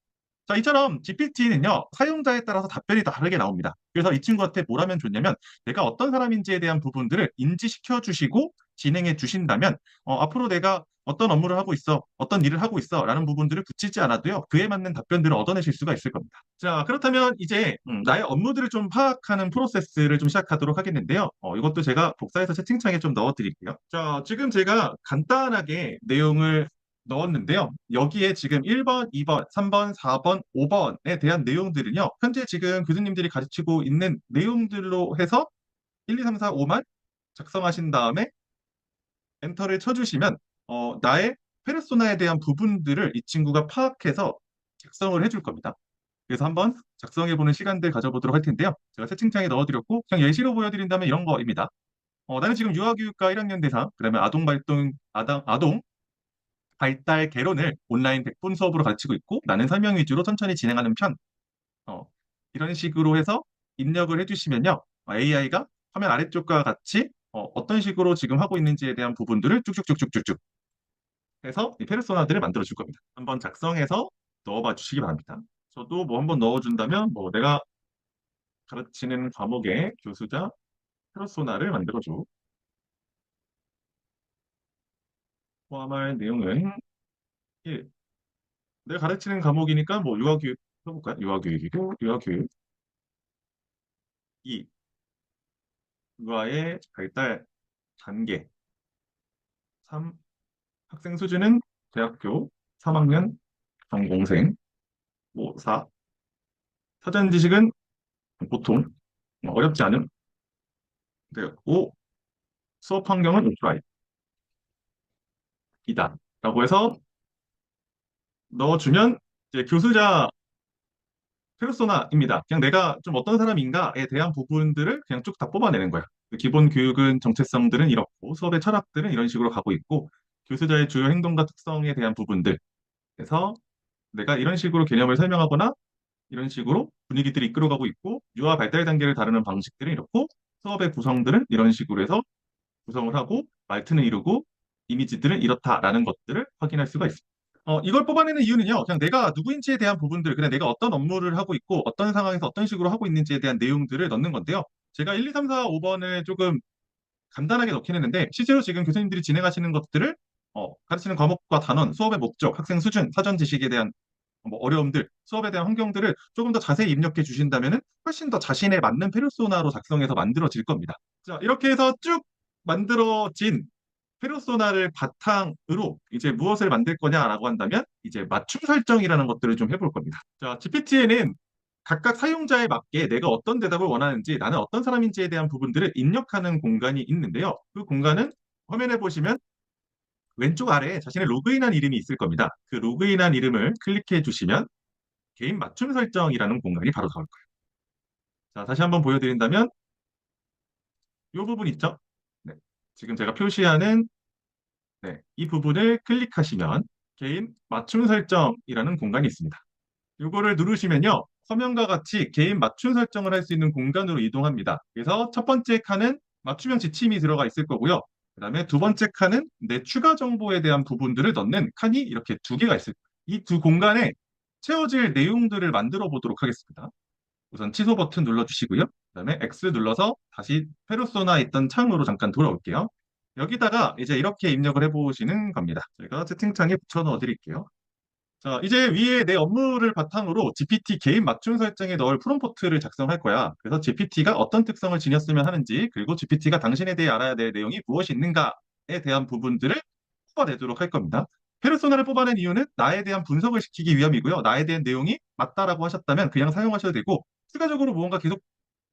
자, 이처럼 GPT는요, 사용자에 따라서 답변이 다르게 나옵니다. 그래서 이 친구한테 뭘 하면 좋냐면, 내가 어떤 사람인지에 대한 부분들을 인지시켜 주시고 진행해 주신다면, 앞으로 내가 어떤 업무를 하고 있어, 어떤 일을 하고 있어, 라는 부분들을 붙이지 않아도요, 그에 맞는 답변들을 얻어내실 수가 있을 겁니다. 자, 그렇다면 이제 나의 업무들을 좀 파악하는 프로세스를 좀 시작하도록 하겠는데요. 이것도 제가 복사해서 채팅창에 좀 넣어드릴게요. 자, 지금 제가 간단하게 내용을 넣었는데요. 여기에 지금 1번, 2번, 3번, 4번, 5번에 대한 내용들은요. 현재 지금 교수님들이 가르치고 있는 내용들로 해서 1, 2, 3, 4, 5만 작성하신 다음에 엔터를 쳐주시면 나의 페르소나에 대한 부분들을 이 친구가 파악해서 작성을 해줄 겁니다. 그래서 한번 작성해보는 시간들 가져보도록 할 텐데요. 제가 채팅창에 넣어드렸고 그냥 예시로 보여드린다면 이런 거입니다. 나는 지금 유아교육과 1학년 대상, 그다음에 아동 발달 개론을 온라인 100분 수업으로 가르치고 있고 나는 설명 위주로 천천히 진행하는 편. 이런 식으로 해서 입력을 해주시면요. AI가 화면 아래쪽과 같이 어떤 식으로 지금 하고 있는지에 대한 부분들을 쭉쭉쭉쭉쭉쭉 해서 이 페르소나들을 만들어 줄 겁니다. 한번 작성해서 넣어봐 주시기 바랍니다. 저도 뭐 한번 넣어준다면 뭐 내가 가르치는 과목의 교수자 페르소나를 만들어줘. 포함할 내용은 1. 내가 가르치는 과목이니까 뭐 유아교육 해볼까요? 유아교육이고 유아교육 2. 유아의 발달 단계 3. 학생 수준은 대학교 3학년 전공생 뭐 4. 사전 지식은 보통 어렵지 않은 5. 수업 환경은 오프라인 이다 라고 해서 넣어주면 이제 교수자 페르소나입니다. 그냥 내가 좀 어떤 사람인가에 대한 부분들을 그냥 쭉 다 뽑아내는 거야. 기본 교육은 정체성들은 이렇고 수업의 철학들은 이런 식으로 가고 있고 교수자의 주요 행동과 특성에 대한 부분들 그래서 내가 이런 식으로 개념을 설명하거나 이런 식으로 분위기들이 이끌어가고 있고 유아 발달 단계를 다루는 방식들은 이렇고 수업의 구성들은 이런 식으로 해서 구성을 하고 말투는 이루고 이미지들은 이렇다라는 것들을 확인할 수가 있습니다. 이걸 뽑아내는 이유는요, 그냥 내가 누구인지에 대한 부분들, 그냥 내가 어떤 업무를 하고 있고, 어떤 상황에서 어떤 식으로 하고 있는지에 대한 내용들을 넣는 건데요. 제가 1, 2, 3, 4, 5번을 조금 간단하게 넣긴 했는데, 실제로 지금 교수님들이 진행하시는 것들을 가르치는 과목과 단원, 수업의 목적, 학생 수준, 사전 지식에 대한 뭐 어려움들, 수업에 대한 환경들을 조금 더 자세히 입력해 주신다면 훨씬 더 자신에 맞는 페르소나로 작성해서 만들어질 겁니다. 자, 이렇게 해서 쭉 만들어진 페르소나를 바탕으로 이제 무엇을 만들 거냐라고 한다면 이제 맞춤 설정이라는 것들을 좀 해볼 겁니다. 자, GPT에는 각각 사용자에 맞게 내가 어떤 대답을 원하는지 나는 어떤 사람인지에 대한 부분들을 입력하는 공간이 있는데요. 그 공간은 화면에 보시면 왼쪽 아래에 자신의 로그인한 이름이 있을 겁니다. 그 로그인한 이름을 클릭해 주시면 개인 맞춤 설정이라는 공간이 바로 나올 거예요. 자, 다시 한번 보여드린다면 이 부분 있죠? 네, 지금 제가 표시하는 이 부분을 클릭하시면 개인 맞춤 설정이라는 공간이 있습니다. 이거를 누르시면요. 화면과 같이 개인 맞춤 설정을 할 수 있는 공간으로 이동합니다. 그래서 첫 번째 칸은 맞춤형 지침이 들어가 있을 거고요. 그 다음에 두 번째 칸은 내 추가 정보에 대한 부분들을 넣는 칸이 이렇게 두 개가 있을 거예요. 이 두 공간에 채워질 내용들을 만들어 보도록 하겠습니다. 우선 취소 버튼 눌러주시고요. 그 다음에 X 눌러서 다시 페르소나 있던 창으로 잠깐 돌아올게요. 여기다가 이제 이렇게 입력을 해보시는 겁니다. 제가 채팅창에 붙여넣어 드릴게요. 자, 이제 위에 내 업무를 바탕으로 GPT 개인 맞춤 설정에 넣을 프롬프트를 작성할 거야. 그래서 GPT가 어떤 특성을 지녔으면 하는지, 그리고 GPT가 당신에 대해 알아야 될 내용이 무엇이 있는가에 대한 부분들을 뽑아내도록 할 겁니다. 페르소나를 뽑아낸 이유는 나에 대한 분석을 시키기 위함이고요. 나에 대한 내용이 맞다라고 하셨다면 그냥 사용하셔도 되고, 추가적으로 무언가 계속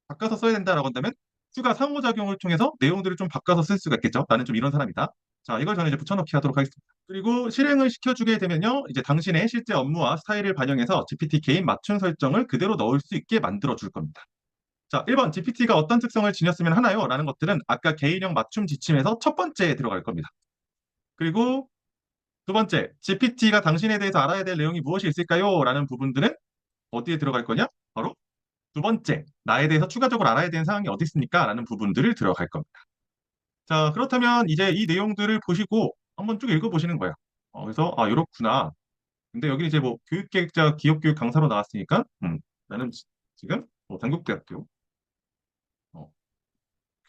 바꿔서 써야 된다라고 한다면 추가 상호작용을 통해서 내용들을 좀 바꿔서 쓸 수가 있겠죠. 나는 좀 이런 사람이다. 자, 이걸 저는 이제 붙여넣기 하도록 하겠습니다. 그리고 실행을 시켜주게 되면요. 이제 당신의 실제 업무와 스타일을 반영해서 GPT 개인 맞춤 설정을 그대로 넣을 수 있게 만들어 줄 겁니다. 자, 1번 GPT가 어떤 특성을 지녔으면 하나요? 라는 것들은 아까 개인형 맞춤 지침에서 첫 번째에 들어갈 겁니다. 그리고 두 번째, GPT가 당신에 대해서 알아야 될 내용이 무엇이 있을까요? 라는 부분들은 어디에 들어갈 거냐? 바로 두 번째, 나에 대해서 추가적으로 알아야 되는 사항이 어디 있습니까? 라는 부분들을 들어갈 겁니다. 자, 그렇다면 이제 이 내용들을 보시고 한번 쭉 읽어보시는 거예요. 그래서, 이렇구나. 근데 여기 이제 뭐 교육계획자 기업교육 강사로 나왔으니까 나는 지금 뭐 단국대학교 어,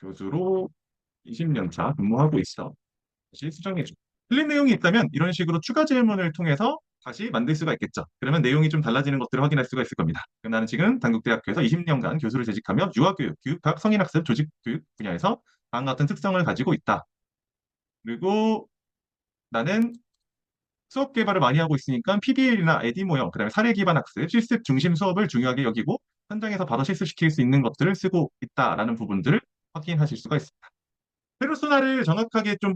교수로 20년 차 근무하고 있어. 다시 수정해줘. 틀린 내용이 있다면 이런 식으로 추가 질문을 통해서 다시 만들 수가 있겠죠. 그러면 내용이 좀 달라지는 것들을 확인할 수가 있을 겁니다. 그럼 나는 지금 단국대학교에서 20년간 교수를 재직하며 유아교육, 교육학, 성인학습, 조직교육 분야에서 다음과 같은 특성을 가지고 있다. 그리고 나는 수업 개발을 많이 하고 있으니까 PBL이나 에디 모형, 그다음에 사례 기반 학습, 실습 중심 수업을 중요하게 여기고 현장에서 바로 실습시킬 수 있는 것들을 쓰고 있다라는 부분들을 확인하실 수가 있습니다. 페르소나를 정확하게 좀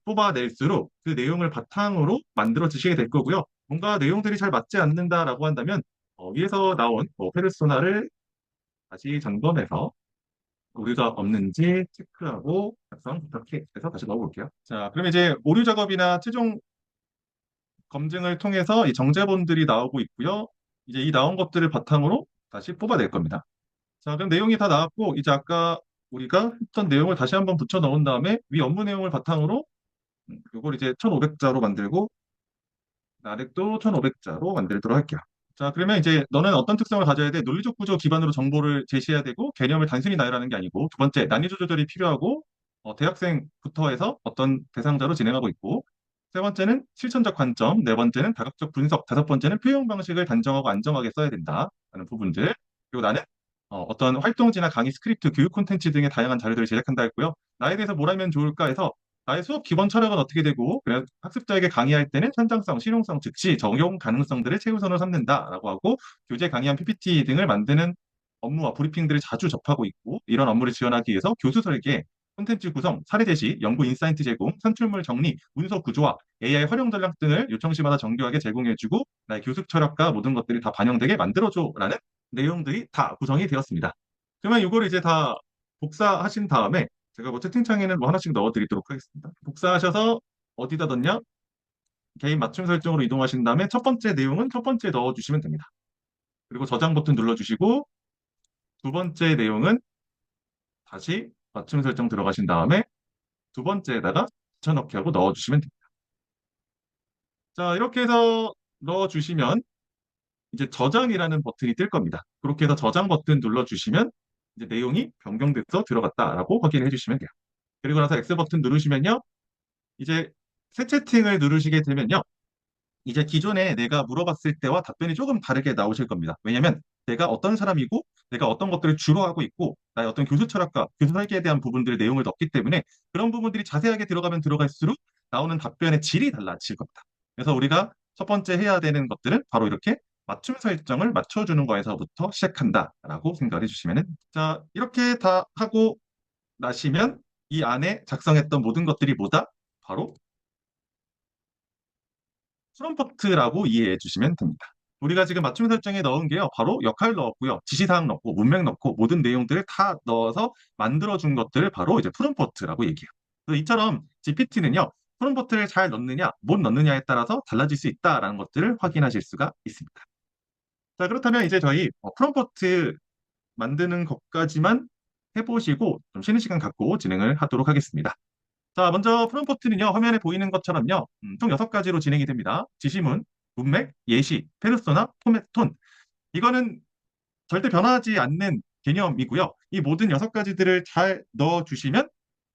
뽑아낼수록 그 내용을 바탕으로 만들어 주시게 될 거고요. 뭔가 내용들이 잘 맞지 않는다라고 한다면 위에서 나온 페르소나를 다시 점검해서 오류가 없는지 체크하고 작성 부탁해서 다시 넣어볼게요. 자, 그럼 이제 오류 작업이나 최종 검증을 통해서 이 정제본들이 나오고 있고요. 이제 이 나온 것들을 바탕으로 다시 뽑아낼 겁니다. 자, 그럼 내용이 다 나왔고 이제 아까 우리가 했던 내용을 다시 한번 붙여 넣은 다음에 위 업무 내용을 바탕으로 이걸 이제 1500자로 만들고 나렉도 1500자로 만들도록 할게요. 자, 그러면 이제 너는 어떤 특성을 가져야 돼? 논리적 구조 기반으로 정보를 제시해야 되고 개념을 단순히 나열하는 게 아니고 두 번째 난이도 조절이 필요하고 대학생부터 해서 어떤 대상자로 진행하고 있고 세 번째는 실천적 관점, 네 번째는 다각적 분석, 다섯 번째는 표현 방식을 단정하고 안정하게 써야 된다라는 부분들. 그리고 나는 어떤 활동지나 강의 스크립트, 교육 콘텐츠 등의 다양한 자료들을 제작한다 했고요. 나에 대해서 뭘 하면 좋을까 해서 나의 수업 기본 철학은 어떻게 되고 그래서 학습자에게 강의할 때는 현장성, 실용성, 즉시 적용 가능성들을 최우선으로 삼는다라고 하고 교재 강의안 PPT 등을 만드는 업무와 브리핑들을 자주 접하고 있고 이런 업무를 지원하기 위해서 교수 설계, 콘텐츠 구성, 사례 제시, 연구 인사이트 제공, 산출물 정리, 문서 구조화, AI 활용 전략 등을 요청 시마다 정교하게 제공해주고 나의 교습 철학과 모든 것들이 다 반영되게 만들어줘라는 내용들이 다 구성이 되었습니다. 그러면 이걸 이제 다 복사하신 다음에 제가 뭐 채팅창에는 뭐 하나씩 넣어드리도록 하겠습니다. 복사하셔서 어디다 넣냐? 개인 맞춤 설정으로 이동하신 다음에 첫 번째 내용은 첫 번째 넣어주시면 됩니다. 그리고 저장 버튼 눌러주시고 두 번째 내용은 다시 맞춤 설정 들어가신 다음에 두 번째에다가 붙여넣기 하고 넣어주시면 됩니다. 자, 이렇게 해서 넣어주시면 이제 저장이라는 버튼이 뜰 겁니다. 그렇게 해서 저장 버튼 눌러주시면 이제 내용이 변경돼서 들어갔다라고 확인해 주시면 돼요. 그리고 나서 X 버튼 누르시면요. 이제 새 채팅을 누르시게 되면요. 이제 기존에 내가 물어봤을 때와 답변이 조금 다르게 나오실 겁니다. 왜냐면 내가 어떤 사람이고 내가 어떤 것들을 주로 하고 있고 나의 어떤 교수 철학과 교수 설계에 대한 부분들의 내용을 넣기 때문에 그런 부분들이 자세하게 들어가면 들어갈수록 나오는 답변의 질이 달라질 겁니다. 그래서 우리가 첫 번째 해야 되는 것들은 바로 이렇게 맞춤 설정을 맞춰주는 거에서부터 시작한다라고 생각해 주시면은 자, 이렇게 다 하고 나시면 이 안에 작성했던 모든 것들이 뭐다? 바로 프롬프트라고 이해해 주시면 됩니다. 우리가 지금 맞춤 설정에 넣은 게요. 바로 역할 넣었고요. 지시사항 넣고 문맥 넣고 모든 내용들을 다 넣어서 만들어준 것들을 바로 이제 프롬프트라고 얘기해요. 그래서 이처럼 GPT는요. 프롬프트를 잘 넣느냐 못 넣느냐에 따라서 달라질 수 있다라는 것들을 확인하실 수가 있습니다. 자, 그렇다면 이제 저희 프롬프트 만드는 것까지만 해보시고 좀 쉬는 시간 갖고 진행을 하도록 하겠습니다. 자, 먼저 프롬프트는요, 화면에 보이는 것처럼요, 총 6가지로 진행이 됩니다. 지시문, 문맥, 예시, 페르소나, 포맷, 톤. 이거는 절대 변하지 않는 개념이고요. 이 모든 6가지들을 잘 넣어주시면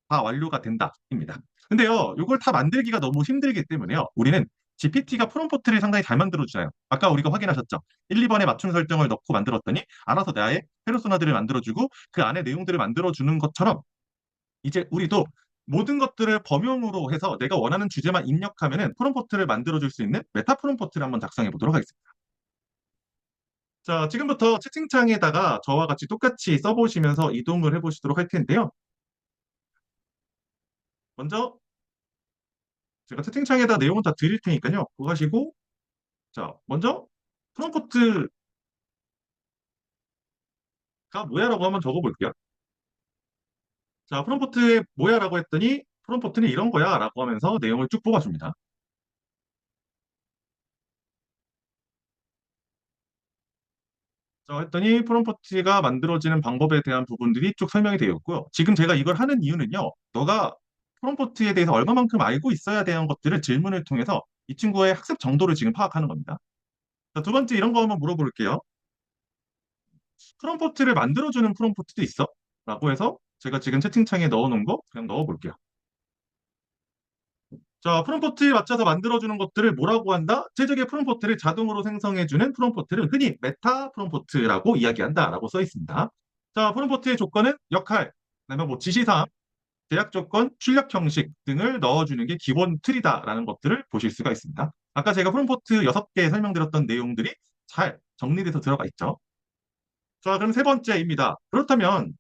다 완료가 된다입니다. 근데요, 이걸 다 만들기가 너무 힘들기 때문에요, 우리는 GPT가 프롬프트를 상당히 잘 만들어주잖아요. 아까 우리가 확인하셨죠? 1, 2번에 맞춤 설정을 넣고 만들었더니 알아서 나의 페르소나들을 만들어주고 그 안에 내용들을 만들어주는 것처럼 이제 우리도 모든 것들을 범용으로 해서 내가 원하는 주제만 입력하면은 프롬프트를 만들어줄 수 있는 메타 프롬프트를 한번 작성해 보도록 하겠습니다. 자, 지금부터 채팅창에다가 저와 같이 똑같이 써보시면서 이동을 해보시도록 할 텐데요. 먼저 제가 채팅창에다 내용은 다 드릴 테니까요. 그거 하시고 자, 먼저 프롬프트가 뭐야라고 한번 적어볼게요. 자, 프롬프트에 뭐야라고 했더니 프롬프트는 이런 거야 라고 하면서 내용을 쭉 뽑아줍니다. 자, 했더니 프롬프트가 만들어지는 방법에 대한 부분들이 쭉 설명이 되어 있고요. 지금 제가 이걸 하는 이유는요. 너가 프롬프트에 대해서 얼마만큼 알고 있어야 되는 것들을 질문을 통해서 이 친구의 학습 정도를 지금 파악하는 겁니다. 자, 두 번째 이런 거 한번 물어볼게요. 프롬프트를 만들어주는 프롬프트도 있어? 라고 해서 제가 지금 채팅창에 넣어놓은 거 그냥 넣어볼게요. 자, 프롬프트에 맞춰서 만들어주는 것들을 뭐라고 한다? 최적의 프롬프트를 자동으로 생성해주는 프롬프트를 흔히 메타 프롬프트라고 이야기한다라고 써 있습니다. 자, 프롬프트의 조건은 역할, 그다음에 뭐 지시사항, 제약 조건, 출력 형식 등을 넣어주는 게 기본 틀이다라는 것들을 보실 수가 있습니다. 아까 제가 프롬프트 6개 설명드렸던 내용들이 잘 정리돼서 들어가 있죠. 자, 그럼 세 번째입니다. 그렇다면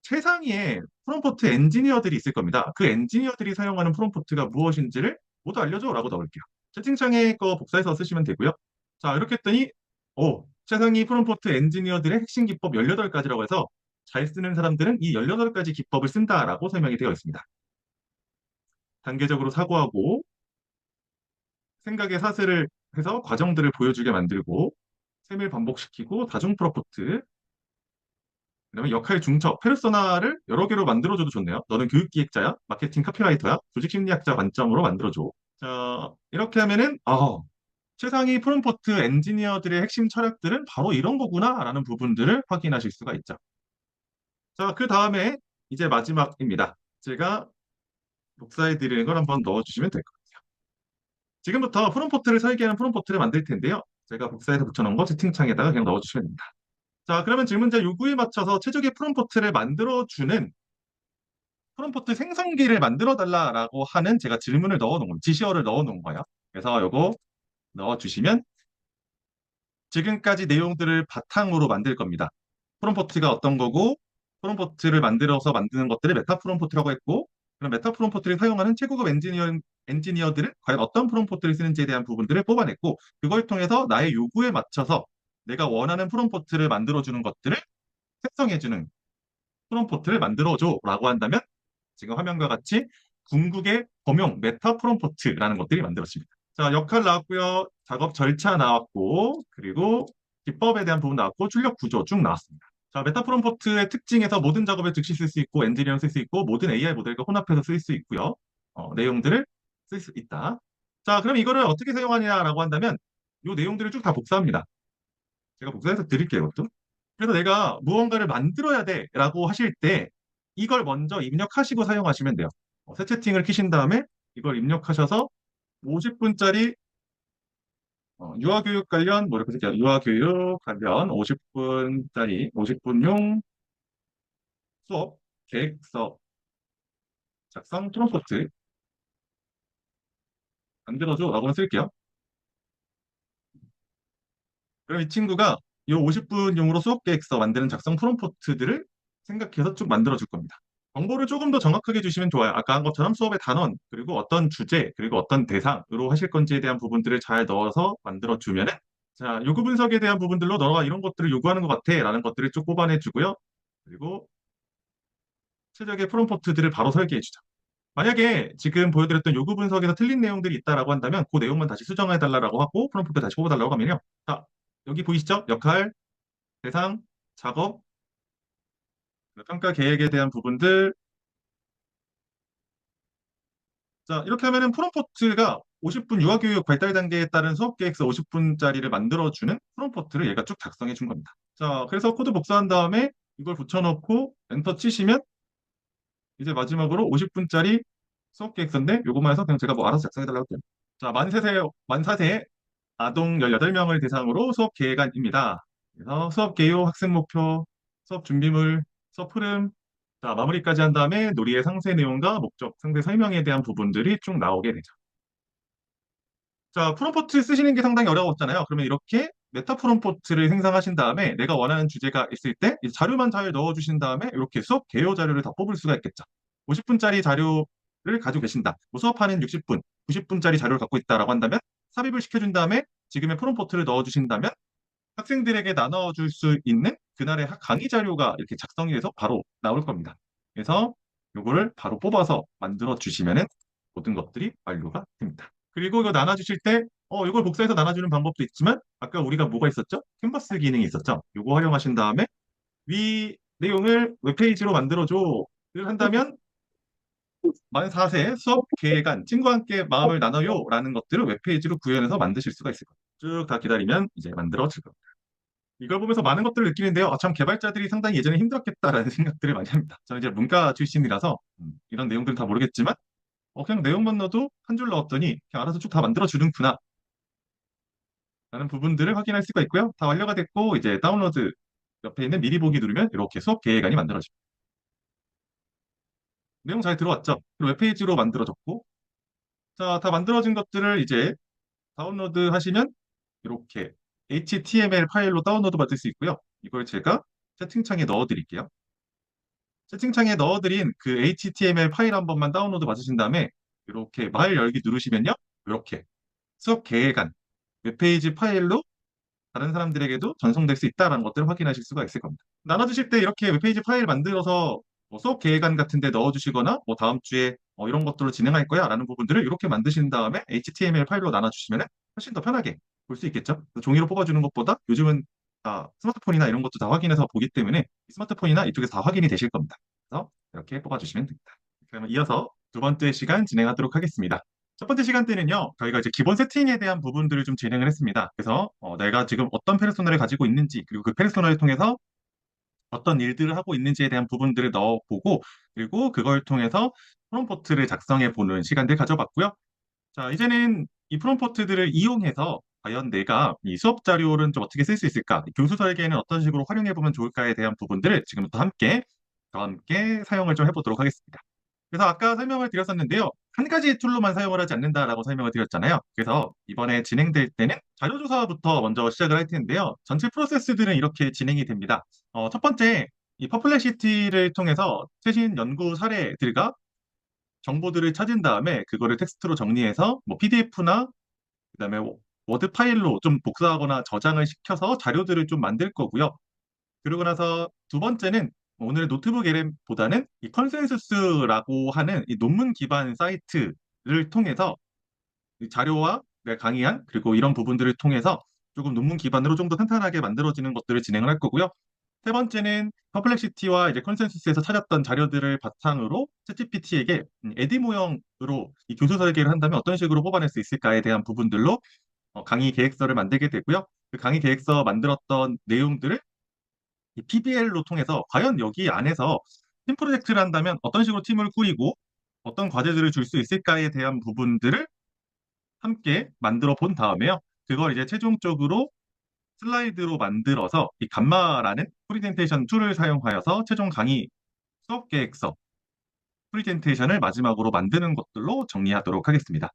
최상위의 프롬프트 엔지니어들이 있을 겁니다. 그 엔지니어들이 사용하는 프롬프트가 무엇인지를 모두 알려줘라고 넣을게요. 채팅창에 거 복사해서 쓰시면 되고요. 자, 이렇게 했더니 최상위 프롬프트 엔지니어들의 핵심 기법 18가지라고 해서 잘 쓰는 사람들은 이 18가지 기법을 쓴다라고 설명이 되어 있습니다. 단계적으로 사고하고 생각의 사슬을 해서 과정들을 보여주게 만들고 셈을 반복시키고 다중 프롬프트 그다음에 역할 중첩, 페르소나를 여러 개로 만들어줘도 좋네요. 너는 교육기획자야, 마케팅 카피라이터야, 조직심리학자 관점으로 만들어줘. 자, 이렇게 하면은 최상위 프롬프트 엔지니어들의 핵심 철학들은 바로 이런 거구나라는 부분들을 확인하실 수가 있죠. 자, 그 다음에 이제 마지막입니다. 제가 복사해드리는 걸 한번 넣어주시면 될 것 같아요. 지금부터 프롬프트를 설계하는 프롬프트를 만들 텐데요. 제가 복사해서 붙여놓은 거 채팅창에다가 그냥 넣어주시면 됩니다. 자, 그러면 질문자 요구에 맞춰서 최적의 프롬프트를 만들어주는 프롬프트 생성기를 만들어 달라라고 하는 제가 질문을 넣어놓은 지시어를 넣어놓은 거예요. 그래서 요거 넣어주시면 지금까지 내용들을 바탕으로 만들 겁니다. 프롬프트가 어떤 거고 프롬프트를 만들어서 만드는 것들을 메타 프롬프트라고 했고 그럼 메타 프롬프트를 사용하는 최고급 엔지니어들은 과연 어떤 프롬프트를 쓰는지에 대한 부분들을 뽑아냈고 그걸 통해서 나의 요구에 맞춰서 내가 원하는 프롬프트를 만들어주는 것들을 생성해주는 프롬프트를 만들어줘라고 한다면 지금 화면과 같이 궁극의 범용 메타 프롬프트라는 것들이 만들어집니다. 자, 역할 나왔고요. 작업 절차 나왔고 그리고 기법에 대한 부분 나왔고 출력 구조 쭉 나왔습니다. 자, 메타 프롬프트의 특징에서 모든 작업에 즉시 쓸 수 있고 엔지니어링 쓸 수 있고 모든 AI 모델과 혼합해서 쓸 수 있고요. 내용들을 쓸 수 있다. 자, 그럼 이거를 어떻게 사용하냐라고 한다면 이 내용들을 쭉 다 복사합니다. 제가 복사해서 드릴게요, 이것도. 그래서 내가 무언가를 만들어야 돼라고 하실 때 이걸 먼저 입력하시고 사용하시면 돼요. 새 채팅을 키신 다음에 이걸 입력하셔서 50분짜리 유아교육 관련 뭐 이렇게 쓸게요. 유아교육 관련 50분용 수업 계획서 작성 프롬프트 만들어줘라고 쓸게요. 그럼 이 친구가 이 50분용으로 수업 계획서 만드는 작성 프롬프트들을 생각해서 쭉 만들어줄 겁니다. 정보를 조금 더 정확하게 주시면 좋아요. 아까 한 것처럼 수업의 단원, 그리고 어떤 주제, 그리고 어떤 대상으로 하실 건지에 대한 부분들을 잘 넣어서 만들어주면은 자, 요구 분석에 대한 부분들로 너가 이런 것들을 요구하는 것 같아 라는 것들을 쭉 뽑아내주고요. 그리고 최적의 프롬프트들을 바로 설계해주죠. 만약에 지금 보여드렸던 요구 분석에서 틀린 내용들이 있다라고 한다면 그 내용만 다시 수정해달라고 하고 프롬프트 다시 뽑아달라고 하면요. 자, 여기 보이시죠? 역할, 대상, 작업, 평가 계획에 대한 부분들. 자, 이렇게 하면은 프롬프트가 50분 유아교육 발달 단계에 따른 수업 계획서 50분짜리를 만들어주는 프롬프트를 얘가 쭉 작성해 준 겁니다. 자, 그래서 코드 복사한 다음에 이걸 붙여놓고 엔터 치시면 이제 마지막으로 50분짜리 수업 계획서인데 요거만 해서 그냥 제가 뭐 알아서 작성해 달라고 할게요. 자, 만 4세 아동 18명을 대상으로 수업 계획안입니다. 그래서 수업 개요, 학습 목표, 수업 준비물, 수업 흐름, 자, 마무리까지 한 다음에 놀이의 상세 내용과 목적, 상세 설명에 대한 부분들이 쭉 나오게 되죠. 자, 프롬프트 쓰시는 게 상당히 어려웠잖아요. 그러면 이렇게 메타 프롬프트를 생성하신 다음에 내가 원하는 주제가 있을 때 자료만 잘 넣어주신 다음에 이렇게 수업 개요 자료를 다 뽑을 수가 있겠죠. 50분짜리 자료를 가지고 계신다. 뭐 수업하는 60분, 90분짜리 자료를 갖고 있다라고 한다면 삽입을 시켜준 다음에 지금의 프롬프트를 넣어주신다면 학생들에게 나눠줄 수 있는 그날의 강의 자료가 이렇게 작성이 돼서 바로 나올 겁니다. 그래서 이거를 바로 뽑아서 만들어 주시면은 모든 것들이 완료가 됩니다. 그리고 이거 나눠주실 때 이걸 복사해서 나눠주는 방법도 있지만 아까 우리가 뭐가 있었죠? 캔버스 기능이 있었죠? 이거 활용하신 다음에 위 내용을 웹페이지로 만들어줘를 한다면 만 4세 수업 계획안 친구와 함께 마음을 나눠요 라는 것들을 웹페이지로 구현해서 만드실 수가 있을 겁니다. 쭉 다 기다리면 이제 만들어질 겁니다. 이걸 보면서 많은 것들을 느끼는데요. 참 개발자들이 상당히 예전에 힘들었겠다라는 생각들을 많이 합니다. 저는 이제 문과 출신이라서 이런 내용들은 다 모르겠지만 그냥 내용만 넣어도 한 줄 넣었더니 그냥 알아서 쭉 다 만들어주는구나 라는 부분들을 확인할 수가 있고요. 다 완료가 됐고 이제 다운로드 옆에 있는 미리 보기 누르면 이렇게 수업 계획안이 만들어집니다. 내용 잘 들어왔죠? 그리고 웹페이지로 만들어졌고 자, 다 만들어진 것들을 이제 다운로드 하시면 이렇게 HTML 파일로 다운로드 받을 수 있고요. 이걸 제가 채팅창에 넣어 드릴게요. 채팅창에 넣어드린 그 HTML 파일 한 번만 다운로드 받으신 다음에 이렇게 마일 열기 누르시면요. 이렇게 수업 계획안 웹페이지 파일로 다른 사람들에게도 전송될 수 있다는 것들을 확인하실 수가 있을 겁니다. 나눠주실 때 이렇게 웹페이지 파일 만들어서 뭐 수업 계획안 같은 데 넣어주시거나 뭐 다음 주에 이런 것들로 진행할 거야 라는 부분들을 이렇게 만드신 다음에 HTML 파일로 나눠주시면 훨씬 더 편하게 볼 수 있겠죠. 종이로 뽑아주는 것보다 요즘은 스마트폰이나 이런 것도 다 확인해서 보기 때문에 스마트폰이나 이쪽에서 다 확인이 되실 겁니다. 그래서 이렇게 뽑아주시면 됩니다. 그러면 이어서 두 번째 시간 진행하도록 하겠습니다. 첫 번째 시간 때는요, 저희가 이제 기본 세팅에 대한 부분들을 좀 진행을 했습니다. 그래서 내가 지금 어떤 페르소나를 가지고 있는지, 그리고 그 페르소나를 통해서 어떤 일들을 하고 있는지에 대한 부분들을 넣어보고, 그리고 그걸 통해서 프롬포트를 작성해 보는 시간들 가져봤고요. 자, 이제는 이 프롬포트들을 이용해서 과연 내가 이 수업 자료를 좀 어떻게 쓸 수 있을까, 교수 설계에는 어떤 식으로 활용해 보면 좋을까에 대한 부분들을 지금부터 저와 함께 사용을 좀 해보도록 하겠습니다. 그래서 아까 설명을 드렸었는데요. 한 가지 툴로만 사용을 하지 않는다라고 설명을 드렸잖아요. 그래서 이번에 진행될 때는 자료조사부터 먼저 시작을 할 텐데요. 전체 프로세스들은 이렇게 진행이 됩니다. 첫 번째, 이 퍼플렉시티를 통해서 최신 연구 사례들과 정보들을 찾은 다음에 그거를 텍스트로 정리해서 뭐 PDF나 그다음에 워드 파일로 좀 복사하거나 저장을 시켜서 자료들을 좀 만들 거고요. 그러고 나서 두 번째는 오늘의 노트북 LM보다는 이 컨센서스라고 하는 이 논문 기반 사이트를 통해서 이 자료와 내가 강의한 그리고 이런 부분들을 통해서 조금 논문 기반으로 좀 더 탄탄하게 만들어지는 것들을 진행을 할 거고요. 세 번째는 퍼플렉시티와 이제 컨센서스에서 찾았던 자료들을 바탕으로 챗GPT에게 에디 모형으로 이 교수 설계를 한다면 어떤 식으로 뽑아낼 수 있을까에 대한 부분들로 강의 계획서를 만들게 되고요. 그 강의 계획서 만들었던 내용들을 이 PBL로 통해서 과연 여기 안에서 팀 프로젝트를 한다면 어떤 식으로 팀을 꾸리고 어떤 과제들을 줄 수 있을까에 대한 부분들을 함께 만들어 본 다음에요. 그걸 이제 최종적으로 슬라이드로 만들어서 이 감마라는 프리젠테이션 툴을 사용하여서 최종 강의 수업 계획서 프리젠테이션을 마지막으로 만드는 것들로 정리하도록 하겠습니다.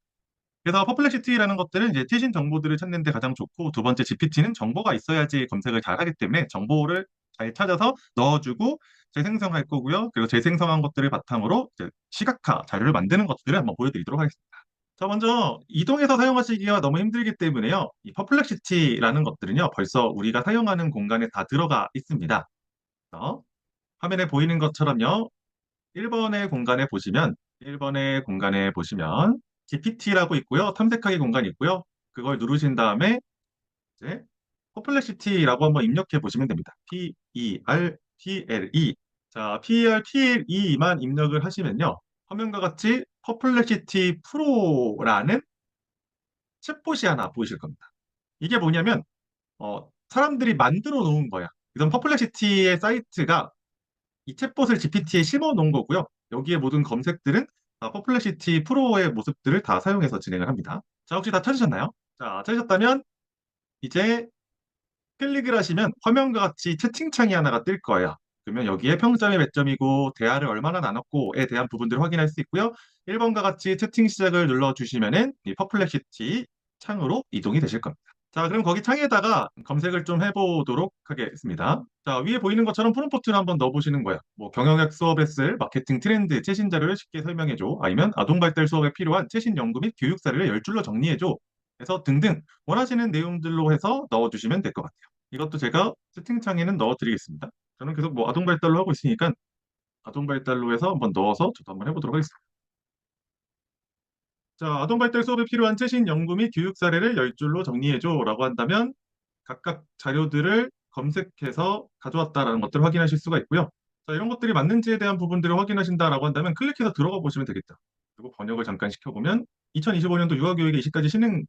그래서 퍼플렉시티라는 것들은 이제 최신 정보들을 찾는 데 가장 좋고 두 번째 GPT는 정보가 있어야지 검색을 잘 하기 때문에 정보를 잘 찾아서 넣어주고 재생성할 거고요. 그리고 재생성한 것들을 바탕으로 이제 시각화 자료를 만드는 것들을 한번 보여드리도록 하겠습니다. 자, 먼저 이동해서 사용하시기가 너무 힘들기 때문에요. 이 퍼플렉시티라는 것들은요. 벌써 우리가 사용하는 공간에 다 들어가 있습니다. 화면에 보이는 것처럼요. 1번의 공간에 보시면 GPT라고 있고요. 탐색하기 공간이 있고요. 그걸 누르신 다음에 이제 퍼플렉시티라고 한번 입력해 보시면 됩니다. PERPLE. 자, PERPLE만 입력을 하시면요. 화면과 같이 퍼플렉시티 프로라는 챗봇이 하나 보이실 겁니다. 이게 뭐냐면 사람들이 만들어 놓은 거야. 이건 퍼플렉시티의 사이트가 이 챗봇을 GPT에 심어 놓은 거고요. 여기에 모든 검색들은 퍼플렉시티 프로의 모습들을 다 사용해서 진행을 합니다. 자, 혹시 다 찾으셨나요? 자, 찾으셨다면 이제 클릭을 하시면 화면과 같이 채팅창이 하나가 뜰 거예요. 그러면 여기에 평점이 몇 점이고 대화를 얼마나 나눴고에 대한 부분들을 확인할 수 있고요. 1번과 같이 채팅 시작을 눌러주시면은 이 퍼플렉시티 창으로 이동이 되실 겁니다. 자, 그럼 거기 창에다가 검색을 좀 해보도록 하겠습니다. 자, 위에 보이는 것처럼 프롬프트를 한번 넣어보시는 거예요. 뭐 경영학 수업에 쓸 마케팅 트렌드, 최신 자료를 쉽게 설명해줘. 아니면 아동 발달 수업에 필요한 최신 연구 및 교육 사례를 10줄로 정리해줘. 해서 등등 원하시는 내용들로 해서 넣어주시면 될 것 같아요. 이것도 제가 채팅창에는 넣어드리겠습니다. 저는 계속 뭐 아동 발달로 하고 있으니까 아동 발달로 해서 한번 넣어서 저도 한번 해보도록 하겠습니다. 자, 아동 발달 수업에 필요한 최신 연구 및 교육 사례를 10줄로 정리해줘라고 한다면 각각 자료들을 검색해서 가져왔다라는 것들을 확인하실 수가 있고요. 자, 이런 것들이 맞는지에 대한 부분들을 확인하신다라고 한다면 클릭해서 들어가 보시면 되겠다. 그리고 번역을 잠깐 시켜보면 2025년도 유아교육의 20가지 신흥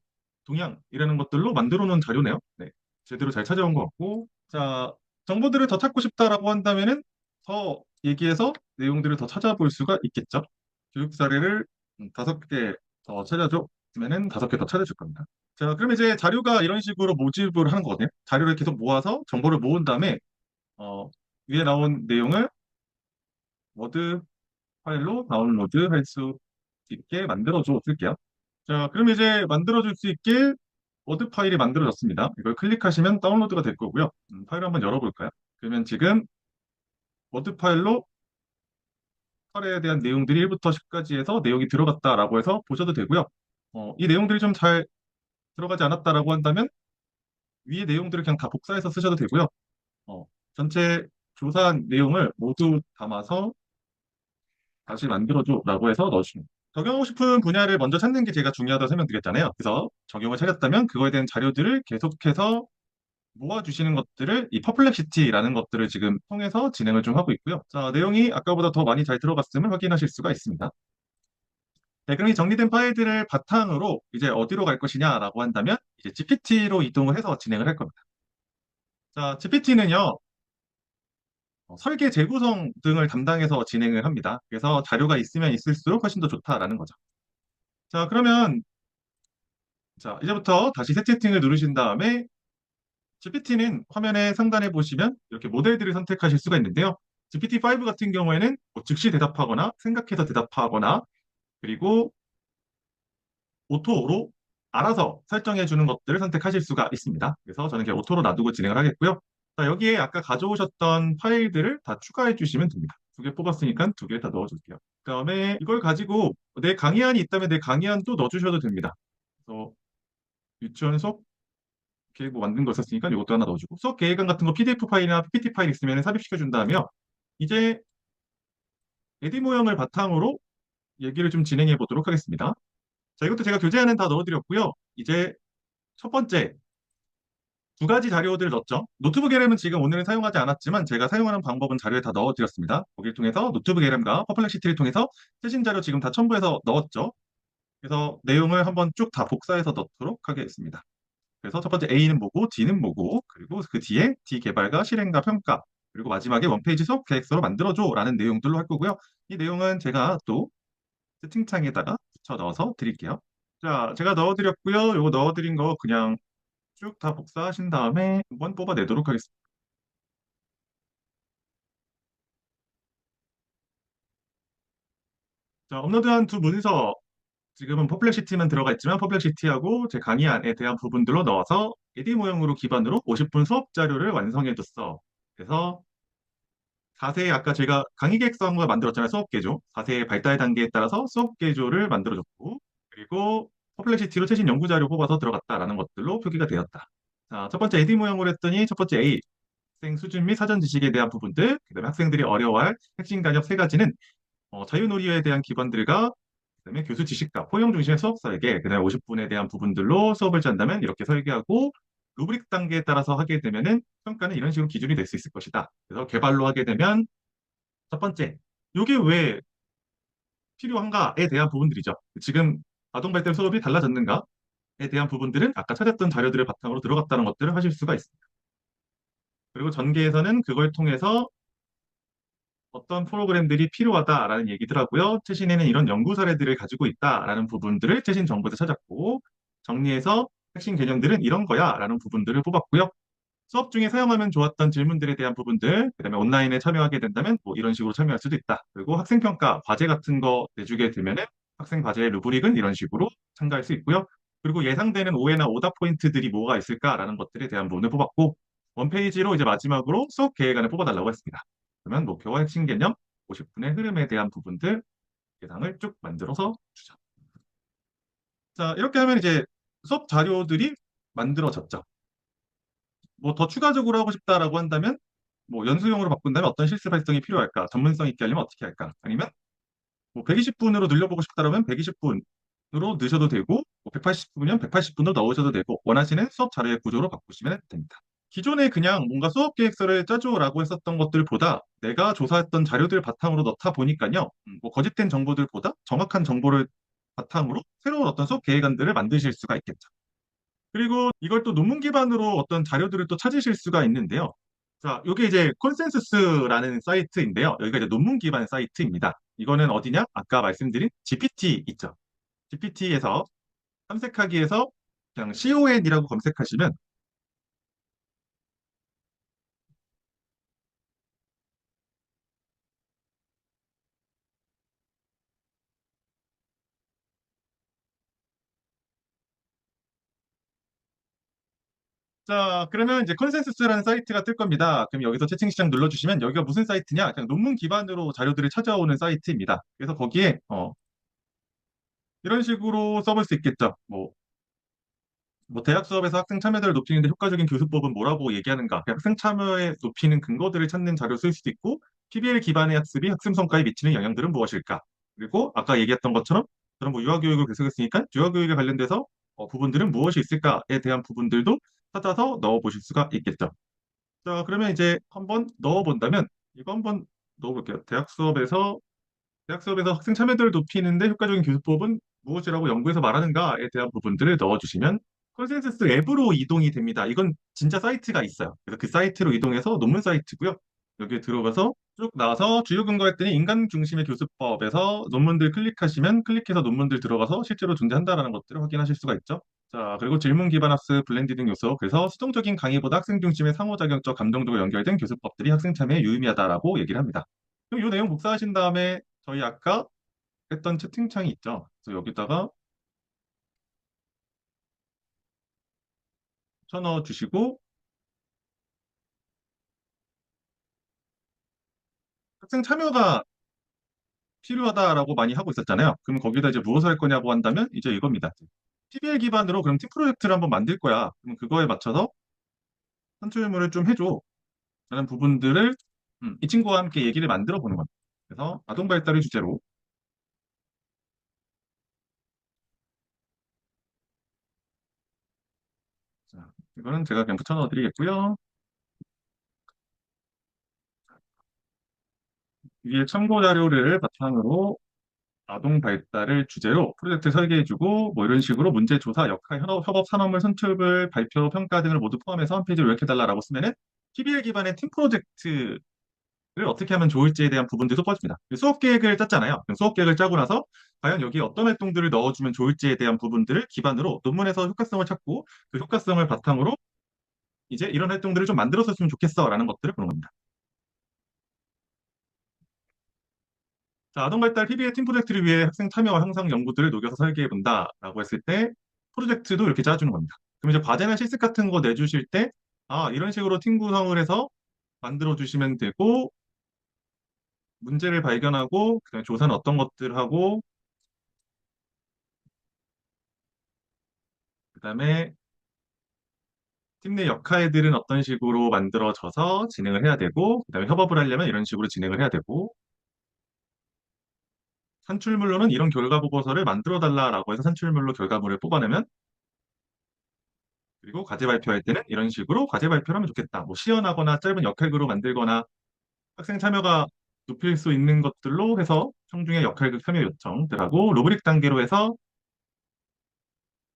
동향이라는 것들로 만들어 놓은 자료네요. 네, 제대로 잘 찾아온 것 같고, 자, 정보들을 더 찾고 싶다라고 한다면은 더 얘기해서 내용들을 더 찾아볼 수가 있겠죠. 교육 사례를 5개 더 찾아줘. 그러면은 5개 더 찾아줄 겁니다. 자, 그럼 이제 자료가 이런 식으로 모집을 하는 거거든요. 자료를 계속 모아서 정보를 모은 다음에 위에 나온 내용을 워드 파일로 다운로드 할 수 있게 만들어줘 쓸게요. 자, 그럼 이제 만들어줄 수 있게 워드 파일이 만들어졌습니다. 이걸 클릭하시면 다운로드가 될 거고요. 파일 한번 열어볼까요? 그러면 지금 워드 파일로 사례에 대한 내용들이 1부터 10까지 해서 내용이 들어갔다라고 해서 보셔도 되고요. 이 내용들이 좀 잘 들어가지 않았다라고 한다면 위에 내용들을 그냥 다 복사해서 쓰셔도 되고요. 전체 조사한 내용을 모두 담아서 다시 만들어줘라고 해서 넣어주시면 돼요. 적용하고 싶은 분야를 먼저 찾는 게 제가 중요하다고 설명드렸잖아요. 그래서 적용을 찾았다면 그거에 대한 자료들을 계속해서 모아주시는 것들을 이 퍼플렉시티라는 것들을 지금 통해서 진행을 좀 하고 있고요. 자, 내용이 아까보다 더 많이 잘 들어갔음을 확인하실 수가 있습니다. 네, 그럼 이 정리된 파일들을 바탕으로 이제 어디로 갈 것이냐라고 한다면 이제 GPT로 이동을 해서 진행을 할 겁니다. 자, GPT는요, 설계 재구성 등을 담당해서 진행을 합니다. 그래서 자료가 있으면 있을수록 훨씬 더 좋다라는 거죠. 자, 그러면 자, 이제부터 다시 새 채팅을 누르신 다음에 GPT는 화면의 상단에 보시면 이렇게 모델들을 선택하실 수가 있는데요. GPT-5 같은 경우에는 뭐 즉시 대답하거나 생각해서 대답하거나 그리고 오토로 알아서 설정해 주는 것들을 선택하실 수가 있습니다. 그래서 저는 그냥 오토로 놔두고 진행을 하겠고요. 자, 여기에 아까 가져오셨던 파일들을 다 추가해 주시면 됩니다. 2개 뽑았으니까 2개 다 넣어줄게요. 그다음에 이걸 가지고 내 강의안이 있다면 내 강의안도 넣어주셔도 됩니다. 그래서 유치원 수업 계획 뭐 만든 거 있었으니까 이것도 하나 넣어주고 수업 계획안 같은 거 PDF 파일이나 PPT 파일 있으면 삽입시켜 준 다음에 이제 에디 모형을 바탕으로 얘기를 좀 진행해 보도록 하겠습니다. 자, 이것도 제가 교재안은 다 넣어드렸고요. 이제 첫 번째 2가지 자료들을 넣었죠. 노트북 LM은 지금 오늘은 사용하지 않았지만 제가 사용하는 방법은 자료에 다 넣어드렸습니다. 거기를 통해서 노트북 LM과 퍼플렉시티를 통해서 최신 자료 지금 다 첨부해서 넣었죠. 그래서 내용을 한번 쭉 다 복사해서 넣도록 하겠습니다. 그래서 첫 번째 A는 뭐고 D는 뭐고 그리고 그 뒤에 D 개발과 실행과 평가 그리고 마지막에 원페이지 수업 계획서로 만들어줘 라는 내용들로 할 거고요. 이 내용은 제가 또 채팅창에다가 붙여 넣어서 드릴게요. 자, 제가 넣어드렸고요. 요거 넣어드린 거 그냥 쭉 다 복사하신 다음에 한번 뽑아내도록 하겠습니다. 자, 업로드한 두 문서 지금은 퍼플렉시티만 들어가 있지만 퍼플렉시티하고 제 강의안에 대한 부분들로 넣어서 에디 모형으로 기반으로 50분 수업 자료를 완성해뒀어. 그래서 4세의 아까 제가 강의 계획서 한 거 만들었잖아요. 수업 개조. 4세의 발달 단계에 따라서 수업 개조를 만들어줬고 그리고 퍼플렉시티로 최신 연구 자료 뽑아서 들어갔다라는 것들로 표기가 되었다. 자, 첫 번째 에디 모형으로 했더니 첫 번째 A, 학생 수준 및 사전 지식에 대한 부분들, 그다음에 학생들이 어려워할 핵심 단역 3가지는 자유놀이에 대한 기반들과 그다음에 교수 지식과 포용 중심의 수업 설계, 그다음에 50분에 대한 부분들로 수업을 짠다면 이렇게 설계하고 루브릭 단계에 따라서 하게 되면은 평가는 이런 식으로 기준이 될 수 있을 것이다. 그래서 개발로 하게 되면 첫 번째, 이게 왜 필요한가에 대한 부분들이죠. 지금 아동 발달 수업이 달라졌는가에 대한 부분들은 아까 찾았던 자료들을 바탕으로 들어갔다는 것들을 하실 수가 있습니다. 그리고 전개에서는 그걸 통해서 어떤 프로그램들이 필요하다라는 얘기들 하고요. 최신에는 이런 연구 사례들을 가지고 있다라는 부분들을 최신 정보에서 찾았고 정리해서 핵심 개념들은 이런 거야라는 부분들을 뽑았고요. 수업 중에 사용하면 좋았던 질문들에 대한 부분들, 그다음에 온라인에 참여하게 된다면 뭐 이런 식으로 참여할 수도 있다. 그리고 학생평가 과제 같은 거 내주게 되면은 학생 과제의 루브릭은 이런 식으로 참가할 수 있고요. 그리고 예상되는 오해나 오답 포인트들이 뭐가 있을까라는 것들에 대한 부분을 뽑았고 원페이지로 이제 마지막으로 수업 계획안을 뽑아달라고 했습니다. 그러면 목표와 핵심 개념, 50분의 흐름에 대한 부분들 예상을 쭉 만들어서 주죠. 자, 이렇게 하면 이제 수업 자료들이 만들어졌죠. 뭐 더 추가적으로 하고 싶다라고 한다면 뭐 연수용으로 바꾼다면 어떤 실습 활동이 필요할까? 전문성 있게 하려면 어떻게 할까? 아니면 뭐 120분으로 늘려보고 싶다라면 120분으로 넣으셔도 되고 뭐 180분이면 180분으로 넣으셔도 되고 원하시는 수업 자료의 구조로 바꾸시면 됩니다. 기존에 그냥 뭔가 수업 계획서를 짜줘라고 했었던 것들보다 내가 조사했던 자료들 바탕으로 넣다 보니까요. 뭐 거짓된 정보들보다 정확한 정보를 바탕으로 새로운 어떤 수업 계획안들을 만드실 수가 있겠죠. 그리고 이걸 또 논문 기반으로 어떤 자료들을 또 찾으실 수가 있는데요. 자, 이게 이제 컨센서스라는 사이트인데요. 여기가 이제 논문 기반 사이트입니다. 이거는 어디냐? 아까 말씀드린 GPT 있죠. GPT에서 탐색하기에서 그냥 CON이라고 검색하시면 자, 그러면 이제 컨센서스라는 사이트가 뜰 겁니다. 그럼 여기서 채팅 시장 눌러주시면 여기가 무슨 사이트냐? 그냥 논문 기반으로 자료들을 찾아오는 사이트입니다. 그래서 거기에 이런 식으로 써볼 수 있겠죠. 뭐 대학 수업에서 학생 참여도를 높이는데 효과적인 교수법은 뭐라고 얘기하는가? 학생 참여에 높이는 근거들을 찾는 자료를 쓸 수도 있고 PBL 기반의 학습이 학습 성과에 미치는 영향들은 무엇일까? 그리고 아까 얘기했던 것처럼 저는 뭐 유아교육을 계속했으니까 유아교육에 관련돼서 부분들은 무엇이 있을까에 대한 부분들도 찾아서 넣어보실 수가 있겠죠. 자, 그러면 이제 한번 넣어본다면 이거 한번 넣어볼게요. 대학 수업에서 학생 참여도를 높이는데 효과적인 교수법은 무엇이라고 연구에서 말하는가에 대한 부분들을 넣어주시면 컨센서스 앱으로 이동이 됩니다. 이건 진짜 사이트가 있어요. 그래서 그 사이트로 이동해서 논문 사이트고요. 여기에 들어가서 쭉 나와서 주요 근거 했더니 인간 중심의 교수법에서 논문들 클릭해서 논문들 들어가서 실제로 존재한다라는 것들을 확인하실 수가 있죠. 자, 그리고 질문 기반 학습, 블렌디 등 요소. 그래서 수동적인 강의보다 학생 중심의 상호작용적 감정적으로 연결된 교수법들이 학생 참여에 유의미하다라고 얘기를 합니다. 그럼 이 내용 복사하신 다음에 저희 아까 했던 채팅창이 있죠. 그래서 여기다가 쳐넣어 주시고 학생 참여가 필요하다라고 많이 하고 있었잖아요. 그럼 거기다 이제 무엇을 할 거냐고 한다면 이제 이겁니다. PBL 기반으로 그럼 팀 프로젝트를 한번 만들 거야. 그럼 그거에 맞춰서 산출물을 좀 해줘. 라는 부분들을 이 친구와 함께 얘기를 만들어 보는 겁니다. 그래서 아동 발달을 주제로 자, 이거는 제가 그냥 붙여 넣어 드리겠고요. 위에 참고 자료를 바탕으로 아동 발달을 주제로 프로젝트 설계해주고 뭐 이런 식으로 문제 조사, 역할, 협업, 산업물, 선출을 발표, 평가 등을 모두 포함해서 한 페이지를 요약해달라고 쓰면은 PBL 기반의 팀 프로젝트를 어떻게 하면 좋을지에 대한 부분들도 빠집니다. 수업 계획을 짰잖아요. 그럼 수업 계획을 짜고 나서 과연 여기에 어떤 활동들을 넣어주면 좋을지에 대한 부분들을 기반으로 논문에서 효과성을 찾고 그 효과성을 바탕으로 이제 이런 활동들을 좀 만들었으면 좋겠어라는 것들을 보는 겁니다. 자, 아동발달 PBL 팀 프로젝트를 위해 학생 참여와 향상 연구들을 녹여서 설계해 본다라고 했을 때 프로젝트도 이렇게 짜주는 겁니다. 그럼 이제 과제나 실습 같은 거 내주실 때 이런 식으로 팀 구성을 해서 만들어 주시면 되고 문제를 발견하고 그다음에 조사는 어떤 것들 하고 그다음에 팀 내 역할들은 어떤 식으로 만들어져서 진행을 해야 되고 그다음에 협업을 하려면 이런 식으로 진행을 해야 되고 산출물로는 이런 결과 보고서를 만들어 달라라고 해서 산출물로 결과물을 뽑아내면 그리고 과제 발표할 때는 이런 식으로 과제 발표를 하면 좋겠다. 뭐 시연하거나 짧은 역할글로 만들거나 학생 참여가 높일 수 있는 것들로 해서 청중의 역할극 참여 요청들하고 루브릭 단계로 해서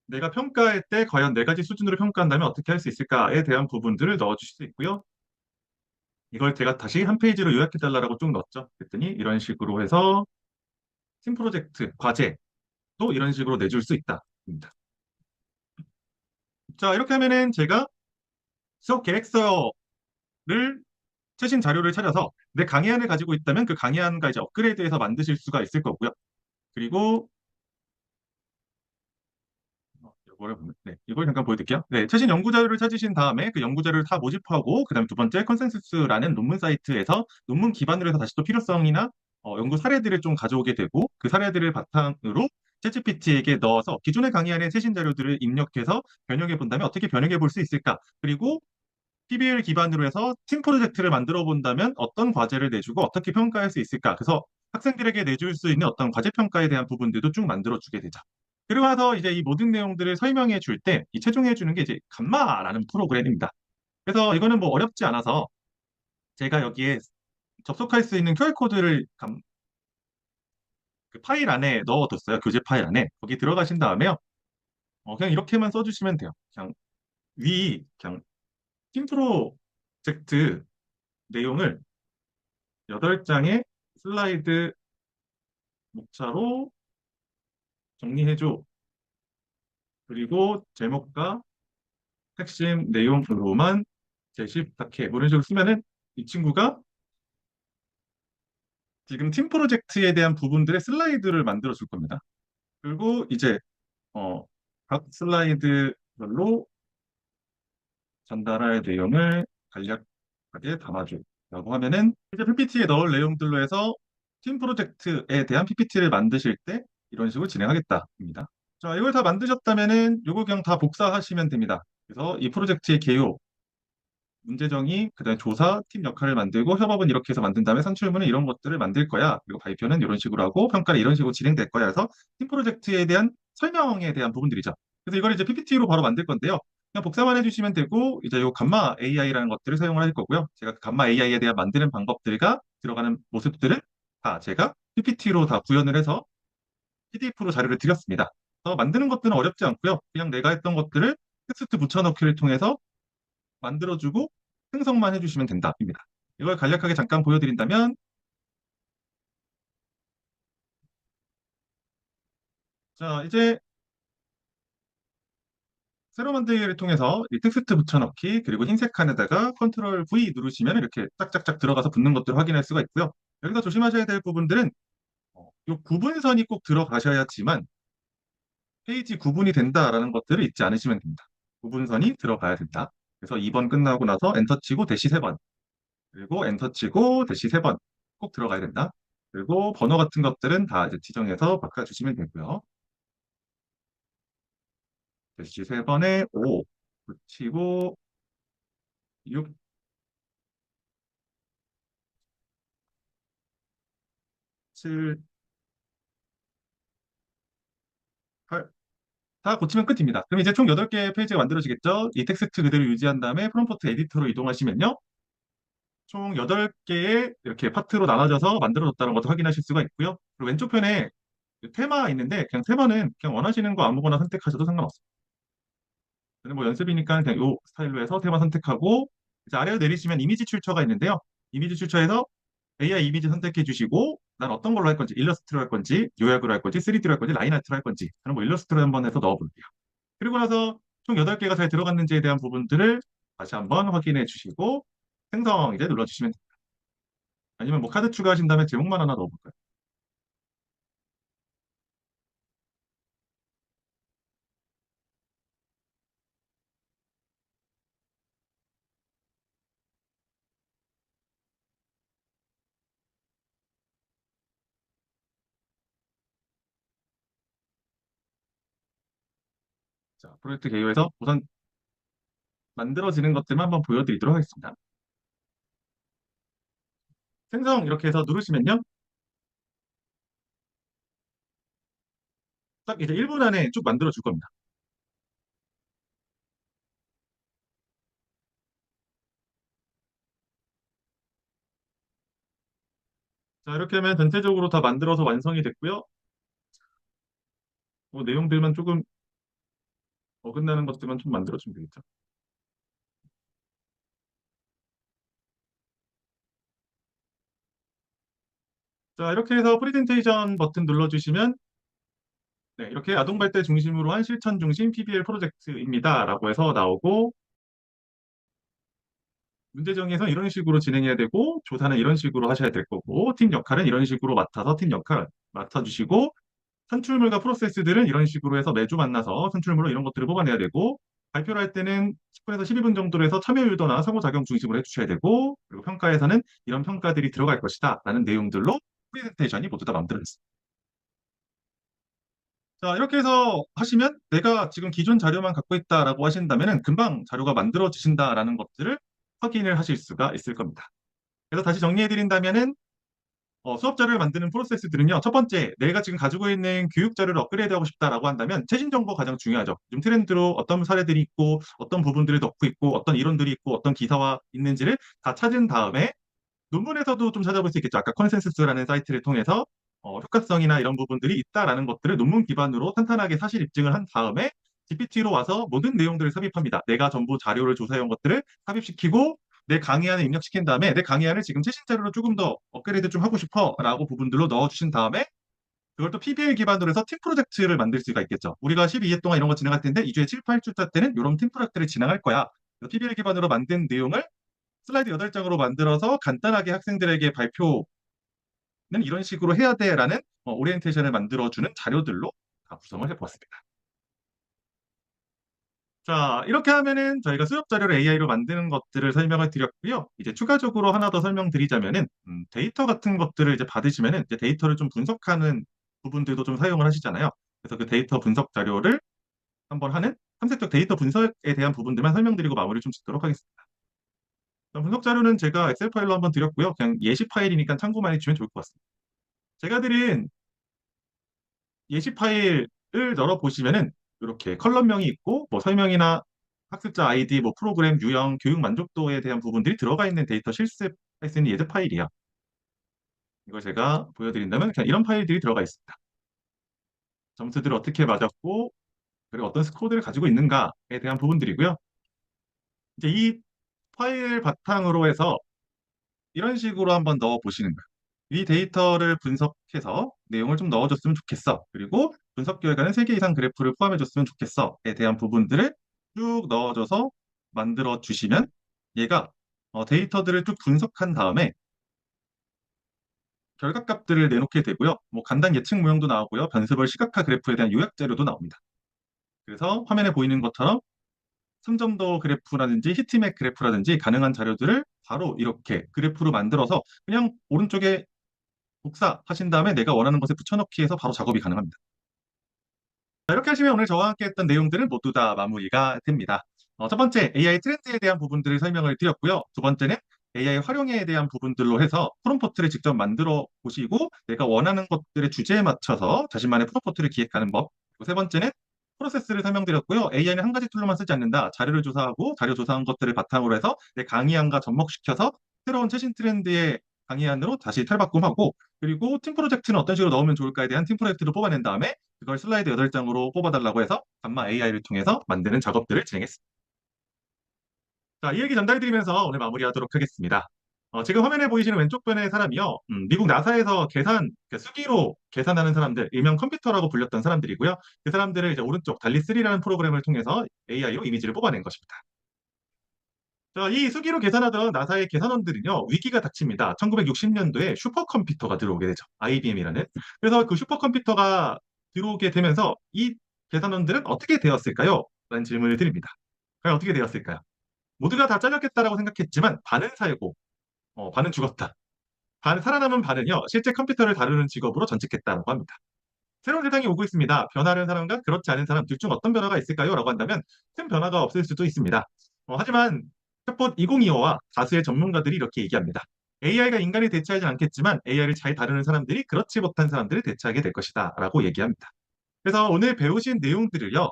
내가 평가할 때 과연 네 가지 수준으로 평가한다면 어떻게 할 수 있을까에 대한 부분들을 넣어주실 수 있고요. 이걸 제가 다시 한 페이지로 요약해달라고 쭉 넣었죠. 그랬더니 이런 식으로 해서 팀 프로젝트, 과제도 이런 식으로 내줄 수 있다. 입니다. 자, 이렇게 하면은 제가 수업 계획서를 최신 자료를 찾아서 내 강의안을 가지고 있다면 그 강의안과 이제 업그레이드해서 만드실 수가 있을 거고요. 그리고 이걸 잠깐 보여드릴게요. 네, 최신 연구 자료를 찾으신 다음에 그 연구 자료를 다 모집하고 그다음에 두 번째 컨센서스라는 논문 사이트에서 논문 기반으로 해서 다시 또 필요성이나 연구 사례들을 좀 가져오게 되고 그 사례들을 바탕으로 챗GPT에게 넣어서 기존의 강의안의 최신 자료들을 입력해서 변형해 본다면 어떻게 변형해 볼 수 있을까? 그리고 PBL 기반으로 해서 팀 프로젝트를 만들어 본다면 어떤 과제를 내주고 어떻게 평가할 수 있을까? 그래서 학생들에게 내줄 수 있는 어떤 과제 평가에 대한 부분들도 쭉 만들어 주게 되죠. 그리고 나서 이제 이 모든 내용들을 설명해 줄 때 이 최종해 주는 게 이제 감마라는 프로그램입니다. 그래서 이거는 뭐 어렵지 않아서 제가 여기에 접속할 수 있는 QR코드를 그 파일 안에 넣어뒀어요. 교재 파일 안에. 거기 들어가신 다음에요. 그냥 이렇게만 써주시면 돼요. 그냥 팀 프로젝트 내용을 8장의 슬라이드 목차로 정리해줘. 그리고 제목과 핵심 내용으로만 제시 부탁해. 뭐 이런 식으로 쓰면은 이 친구가 지금 팀 프로젝트에 대한 부분들의 슬라이드를 만들어 줄 겁니다. 그리고 이제 어, 각 슬라이드별로 전달할 내용을 간략하게 담아줘라고 하면은 이제 PPT에 넣을 내용들로 해서 팀 프로젝트에 대한 PPT를 만드실 때 이런 식으로 진행하겠다입니다. 자, 이걸 다 만드셨다면은 요거 그냥 다 복사하시면 됩니다. 그래서 이 프로젝트의 개요, 문제정의, 그다음에 조사, 팀 역할을 만들고 협업은 이렇게 해서 만든 다음에 산출문은 이런 것들을 만들 거야. 그리고 발표는 이런 식으로 하고 평가는 이런 식으로 진행될 거야. 해서 팀 프로젝트에 대한 설명에 대한 부분들이죠. 그래서 이걸 이제 PPT로 바로 만들 건데요. 그냥 복사만 해주시면 되고 이제 요 감마 AI라는 것들을 사용을 할 거고요. 제가 그 감마 AI에 대한 만드는 방법들과 들어가는 모습들을 다 제가 PPT로 다 구현을 해서 PDF로 자료를 드렸습니다. 그래서 만드는 것들은 어렵지 않고요. 그냥 내가 했던 것들을 텍스트 붙여넣기를 통해서 만들어주고 생성만 해주시면 된다입니다. 이걸 간략하게 잠깐 보여드린다면 자 이제 새로 만들기를 통해서 이 텍스트 붙여넣기 그리고 흰색 칸에다가 컨트롤 V 누르시면 이렇게 짝짝짝 들어가서 붙는 것들을 확인할 수가 있고요. 여기서 조심하셔야 될 부분들은 이 구분선이 꼭 들어가셔야지만 페이지 구분이 된다라는 것들을 잊지 않으시면 됩니다. 구분선이 들어가야 된다. 그래서 2번 끝나고 나서 엔터 치고 대시 3번 그리고 엔터 치고 대시 3번 꼭 들어가야 된다. 그리고 번호 같은 것들은 다 이제 지정해서 바꿔주시면 되고요. 대시 3번에 5 붙이고 6 7 8 다 고치면 끝입니다. 그럼 이제 총 8개의 페이지가 만들어지겠죠? 이 텍스트 그대로 유지한 다음에 프롬프트 에디터로 이동하시면요. 총 8개의 이렇게 파트로 나눠져서 만들어졌다는 것을 확인하실 수가 있고요. 그리고 왼쪽 편에 테마 있는데 그냥 테마는 그냥 원하시는 거 아무거나 선택하셔도 상관없습니다. 저는 뭐 연습이니까 그냥 이 스타일로 해서 테마 선택하고 이제 아래로 내리시면 이미지 출처가 있는데요. 이미지 출처에서 AI 이미지 선택해 주시고 난 어떤 걸로 할 건지 일러스트로 할 건지 요약으로 할 건지 3D로 할 건지 라인 아트로 할 건지 저는 뭐 일러스트로 한번 해서 넣어볼게요. 그리고 나서 총 8개가 잘 들어갔는지에 대한 부분들을 다시 한번 확인해 주시고 생성 이제 눌러주시면 됩니다. 아니면 뭐 카드 추가하신 다음에 제목만 하나 넣어볼까요? 자, 프로젝트 개요에서 우선 만들어지는 것들만 한번 보여드리도록 하겠습니다. 생성 이렇게 해서 누르시면요. 딱 이제 1분 안에 쭉 만들어 줄 겁니다. 자, 이렇게 하면 전체적으로 다 만들어서 완성이 됐고요. 뭐 내용들만 조금 어긋나는 것들만 좀 만들어주면 되겠죠. 자, 이렇게 해서 프레젠테이션 버튼 눌러주시면 네, 이렇게 아동발달 중심으로 한 실천 중심 PBL 프로젝트입니다. 라고 해서 나오고 문제 정의에서 이런 식으로 진행해야 되고 조사는 이런 식으로 하셔야 될 거고 팀 역할은 이런 식으로 맡아서 팀 역할 맡아주시고 산출물과 프로세스들은 이런 식으로 해서 매주 만나서 산출물로 이런 것들을 뽑아내야 되고 발표를 할 때는 10분에서 12분 정도로 해서 참여 유도나 상호작용 중심으로 해주셔야 되고 그리고 평가에서는 이런 평가들이 들어갈 것이다 라는 내용들로 프레젠테이션이 모두 다 만들어졌습니다. 자, 이렇게 해서 하시면 내가 지금 기존 자료만 갖고 있다라고 하신다면 금방 자료가 만들어지신다라는 것들을 확인을 하실 수가 있을 겁니다. 그래서 다시 정리해 드린다면은 수업 자료를 만드는 프로세스들은요. 첫 번째, 내가 지금 가지고 있는 교육 자료를 업그레이드하고 싶다라고 한다면 최신 정보가 가장 중요하죠. 요즘 트렌드로 어떤 사례들이 있고 어떤 부분들을 넣고 있고 어떤 이론들이 있고 어떤 기사와 있는지를 다 찾은 다음에 논문에서도 좀 찾아볼 수 있겠죠. 아까 컨센서스라는 사이트를 통해서 효과성이나 이런 부분들이 있다라는 것들을 논문 기반으로 탄탄하게 사실 입증을 한 다음에 GPT로 와서 모든 내용들을 삽입합니다. 내가 전부 자료를 조사해온 것들을 삽입시키고 내 강의안에 입력시킨 다음에 내 강의안을 지금 최신 자료로 조금 더 업그레이드 좀 하고 싶어 라고 부분들로 넣어주신 다음에 그걸 또 PBL 기반으로 해서 팀 프로젝트를 만들 수가 있겠죠. 우리가 12회 동안 이런 거 진행할 텐데 2주에 7, 8주차 때는 이런 팀 프로젝트를 진행할 거야. 그래서 PBL 기반으로 만든 내용을 슬라이드 8장으로 만들어서 간단하게 학생들에게 발표는 이런 식으로 해야 돼라는 오리엔테이션을 만들어주는 자료들로 다 구성을 해보았습니다. 자, 이렇게 하면은 저희가 수업 자료를 AI로 만드는 것들을 설명을 드렸고요. 이제 추가적으로 하나 더 설명드리자면은 데이터 같은 것들을 이제 받으시면은 이제 데이터를 좀 분석하는 부분들도 좀 사용을 하시잖아요. 그래서 그 데이터 분석 자료를 한번 하는 탐색적 데이터 분석에 대한 부분들만 설명드리고 마무리 좀 짓도록 하겠습니다. 분석 자료는 제가 엑셀 파일로 한번 드렸고요. 그냥 예시 파일이니까 참고 많이 주면 좋을 것 같습니다. 제가 드린 예시 파일을 열어보시면은 이렇게 컬럼명이 있고 뭐 설명이나 학습자 아이디, 뭐 프로그램 유형, 교육 만족도에 대한 부분들이 들어가 있는 데이터 실습할 수 있는 예제 파일이야. 이걸 제가 보여드린다면 그냥 이런 파일들이 들어가 있습니다. 점수들을 어떻게 맞았고 그리고 어떤 스코어들을 가지고 있는가에 대한 부분들이고요. 이제 이 파일 바탕으로 해서 이런 식으로 한번 넣어 보시는 거예요. 이 데이터를 분석해서 내용을 좀 넣어줬으면 좋겠어. 그리고 분석 결과는 3개 이상 그래프를 포함해줬으면 좋겠어에 대한 부분들을 쭉 넣어줘서 만들어 주시면 얘가 데이터들을 쭉 분석한 다음에 결과값들을 내놓게 되고요. 뭐 간단 예측 모형도 나오고요. 변수별 시각화 그래프에 대한 요약 자료도 나옵니다. 그래서 화면에 보이는 것처럼 3점도 그래프라든지 히트맵 그래프라든지 가능한 자료들을 바로 이렇게 그래프로 만들어서 그냥 오른쪽에 복사하신 다음에 내가 원하는 것에 붙여넣기 해서 바로 작업이 가능합니다. 자, 이렇게 하시면 오늘 저와 함께 했던 내용들은 모두 다 마무리가 됩니다. 첫 번째, AI 트렌드에 대한 부분들을 설명을 드렸고요. 두 번째는 AI 활용에 대한 부분들로 해서 프롬프트를 직접 만들어 보시고 내가 원하는 것들의 주제에 맞춰서 자신만의 프롬프트를 기획하는 법. 그리고 세 번째는 프로세스를 설명드렸고요. AI는 한 가지 툴로만 쓰지 않는다. 자료를 조사하고 자료 조사한 것들을 바탕으로 해서 내 강의안과 접목시켜서 새로운 최신 트렌드의 강의안으로 다시 탈바꿈하고 그리고 팀 프로젝트는 어떤 식으로 넣으면 좋을까에 대한 팀 프로젝트를 뽑아낸 다음에 그걸 슬라이드 8장으로 뽑아달라고 해서 감마 AI를 통해서 만드는 작업들을 진행했습니다. 자, 이 얘기 전달드리면서 오늘 마무리하도록 하겠습니다. 지금 화면에 보이시는 왼쪽 편의 사람이요. 미국 나사에서 수기로 계산하는 사람들, 일명 컴퓨터라고 불렸던 사람들이고요. 그 사람들을 이제 오른쪽 달리3라는 프로그램을 통해서 AI로 이미지를 뽑아낸 것입니다. 자, 이 수기로 계산하던 나사의 계산원들은요, 위기가 닥칩니다. 1960년도에 슈퍼컴퓨터가 들어오게 되죠. IBM이라는. 그래서 그 슈퍼컴퓨터가 들어오게 되면서 이 계산원들은 어떻게 되었을까요? 라는 질문을 드립니다. 과연 어떻게 되었을까요? 모두가 다 잘렸겠다라고 생각했지만 반은 살고 반은 죽었다. 살아남은 반은요, 실제 컴퓨터를 다루는 직업으로 전직했다고 합니다. 새로운 세상이 오고 있습니다. 변화하는 사람과 그렇지 않은 사람 둘 중 어떤 변화가 있을까요? 라고 한다면 큰 변화가 없을 수도 있습니다. 하지만 챗봇 2025와 다수의 전문가들이 이렇게 얘기합니다. AI가 인간을 대체하지 않겠지만 AI를 잘 다루는 사람들이 그렇지 못한 사람들을 대체하게 될 것이다 라고 얘기합니다. 그래서 오늘 배우신 내용들을요,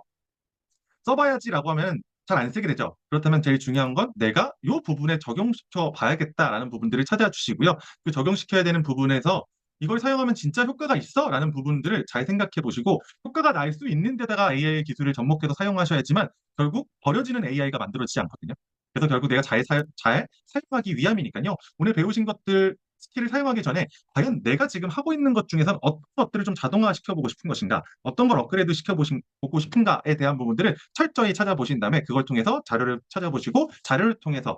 써봐야지라고 하면 잘 안 쓰게 되죠. 그렇다면 제일 중요한 건 내가 이 부분에 적용시켜 봐야겠다라는 부분들을 찾아주시고요. 그 적용시켜야 되는 부분에서 이걸 사용하면 진짜 효과가 있어? 라는 부분들을 잘 생각해 보시고 효과가 날 수 있는 데다가 AI 기술을 접목해서 사용하셔야지만 결국 버려지는 AI가 만들어지지 않거든요. 그래서 결국 내가 잘 사용하기 위함이니까요. 오늘 배우신 것들 스킬을 사용하기 전에 과연 내가 지금 하고 있는 것 중에서 어떤 것들을 좀 자동화 시켜보고 싶은 것인가, 어떤 걸 업그레이드 시켜보고 싶은가에 대한 부분들을 철저히 찾아보신 다음에 그걸 통해서 자료를 찾아보시고 자료를 통해서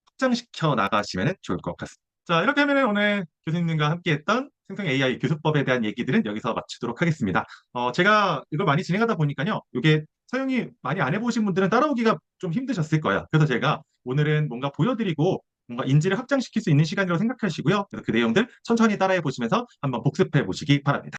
확장시켜 나가시면 좋을 것 같습니다. 자, 이렇게 하면 오늘 교수님과 함께했던 생성 AI 교수법에 대한 얘기들은 여기서 마치도록 하겠습니다. 제가 이걸 많이 진행하다 보니까요, 이게 사용이 많이 안 해보신 분들은 따라오기가 좀 힘드셨을 거예요. 그래서 제가 오늘은 뭔가 보여드리고 뭔가 인지를 확장시킬 수 있는 시간이라고 생각하시고요. 그래서 그 내용들 천천히 따라해 보시면서 한번 복습해 보시기 바랍니다.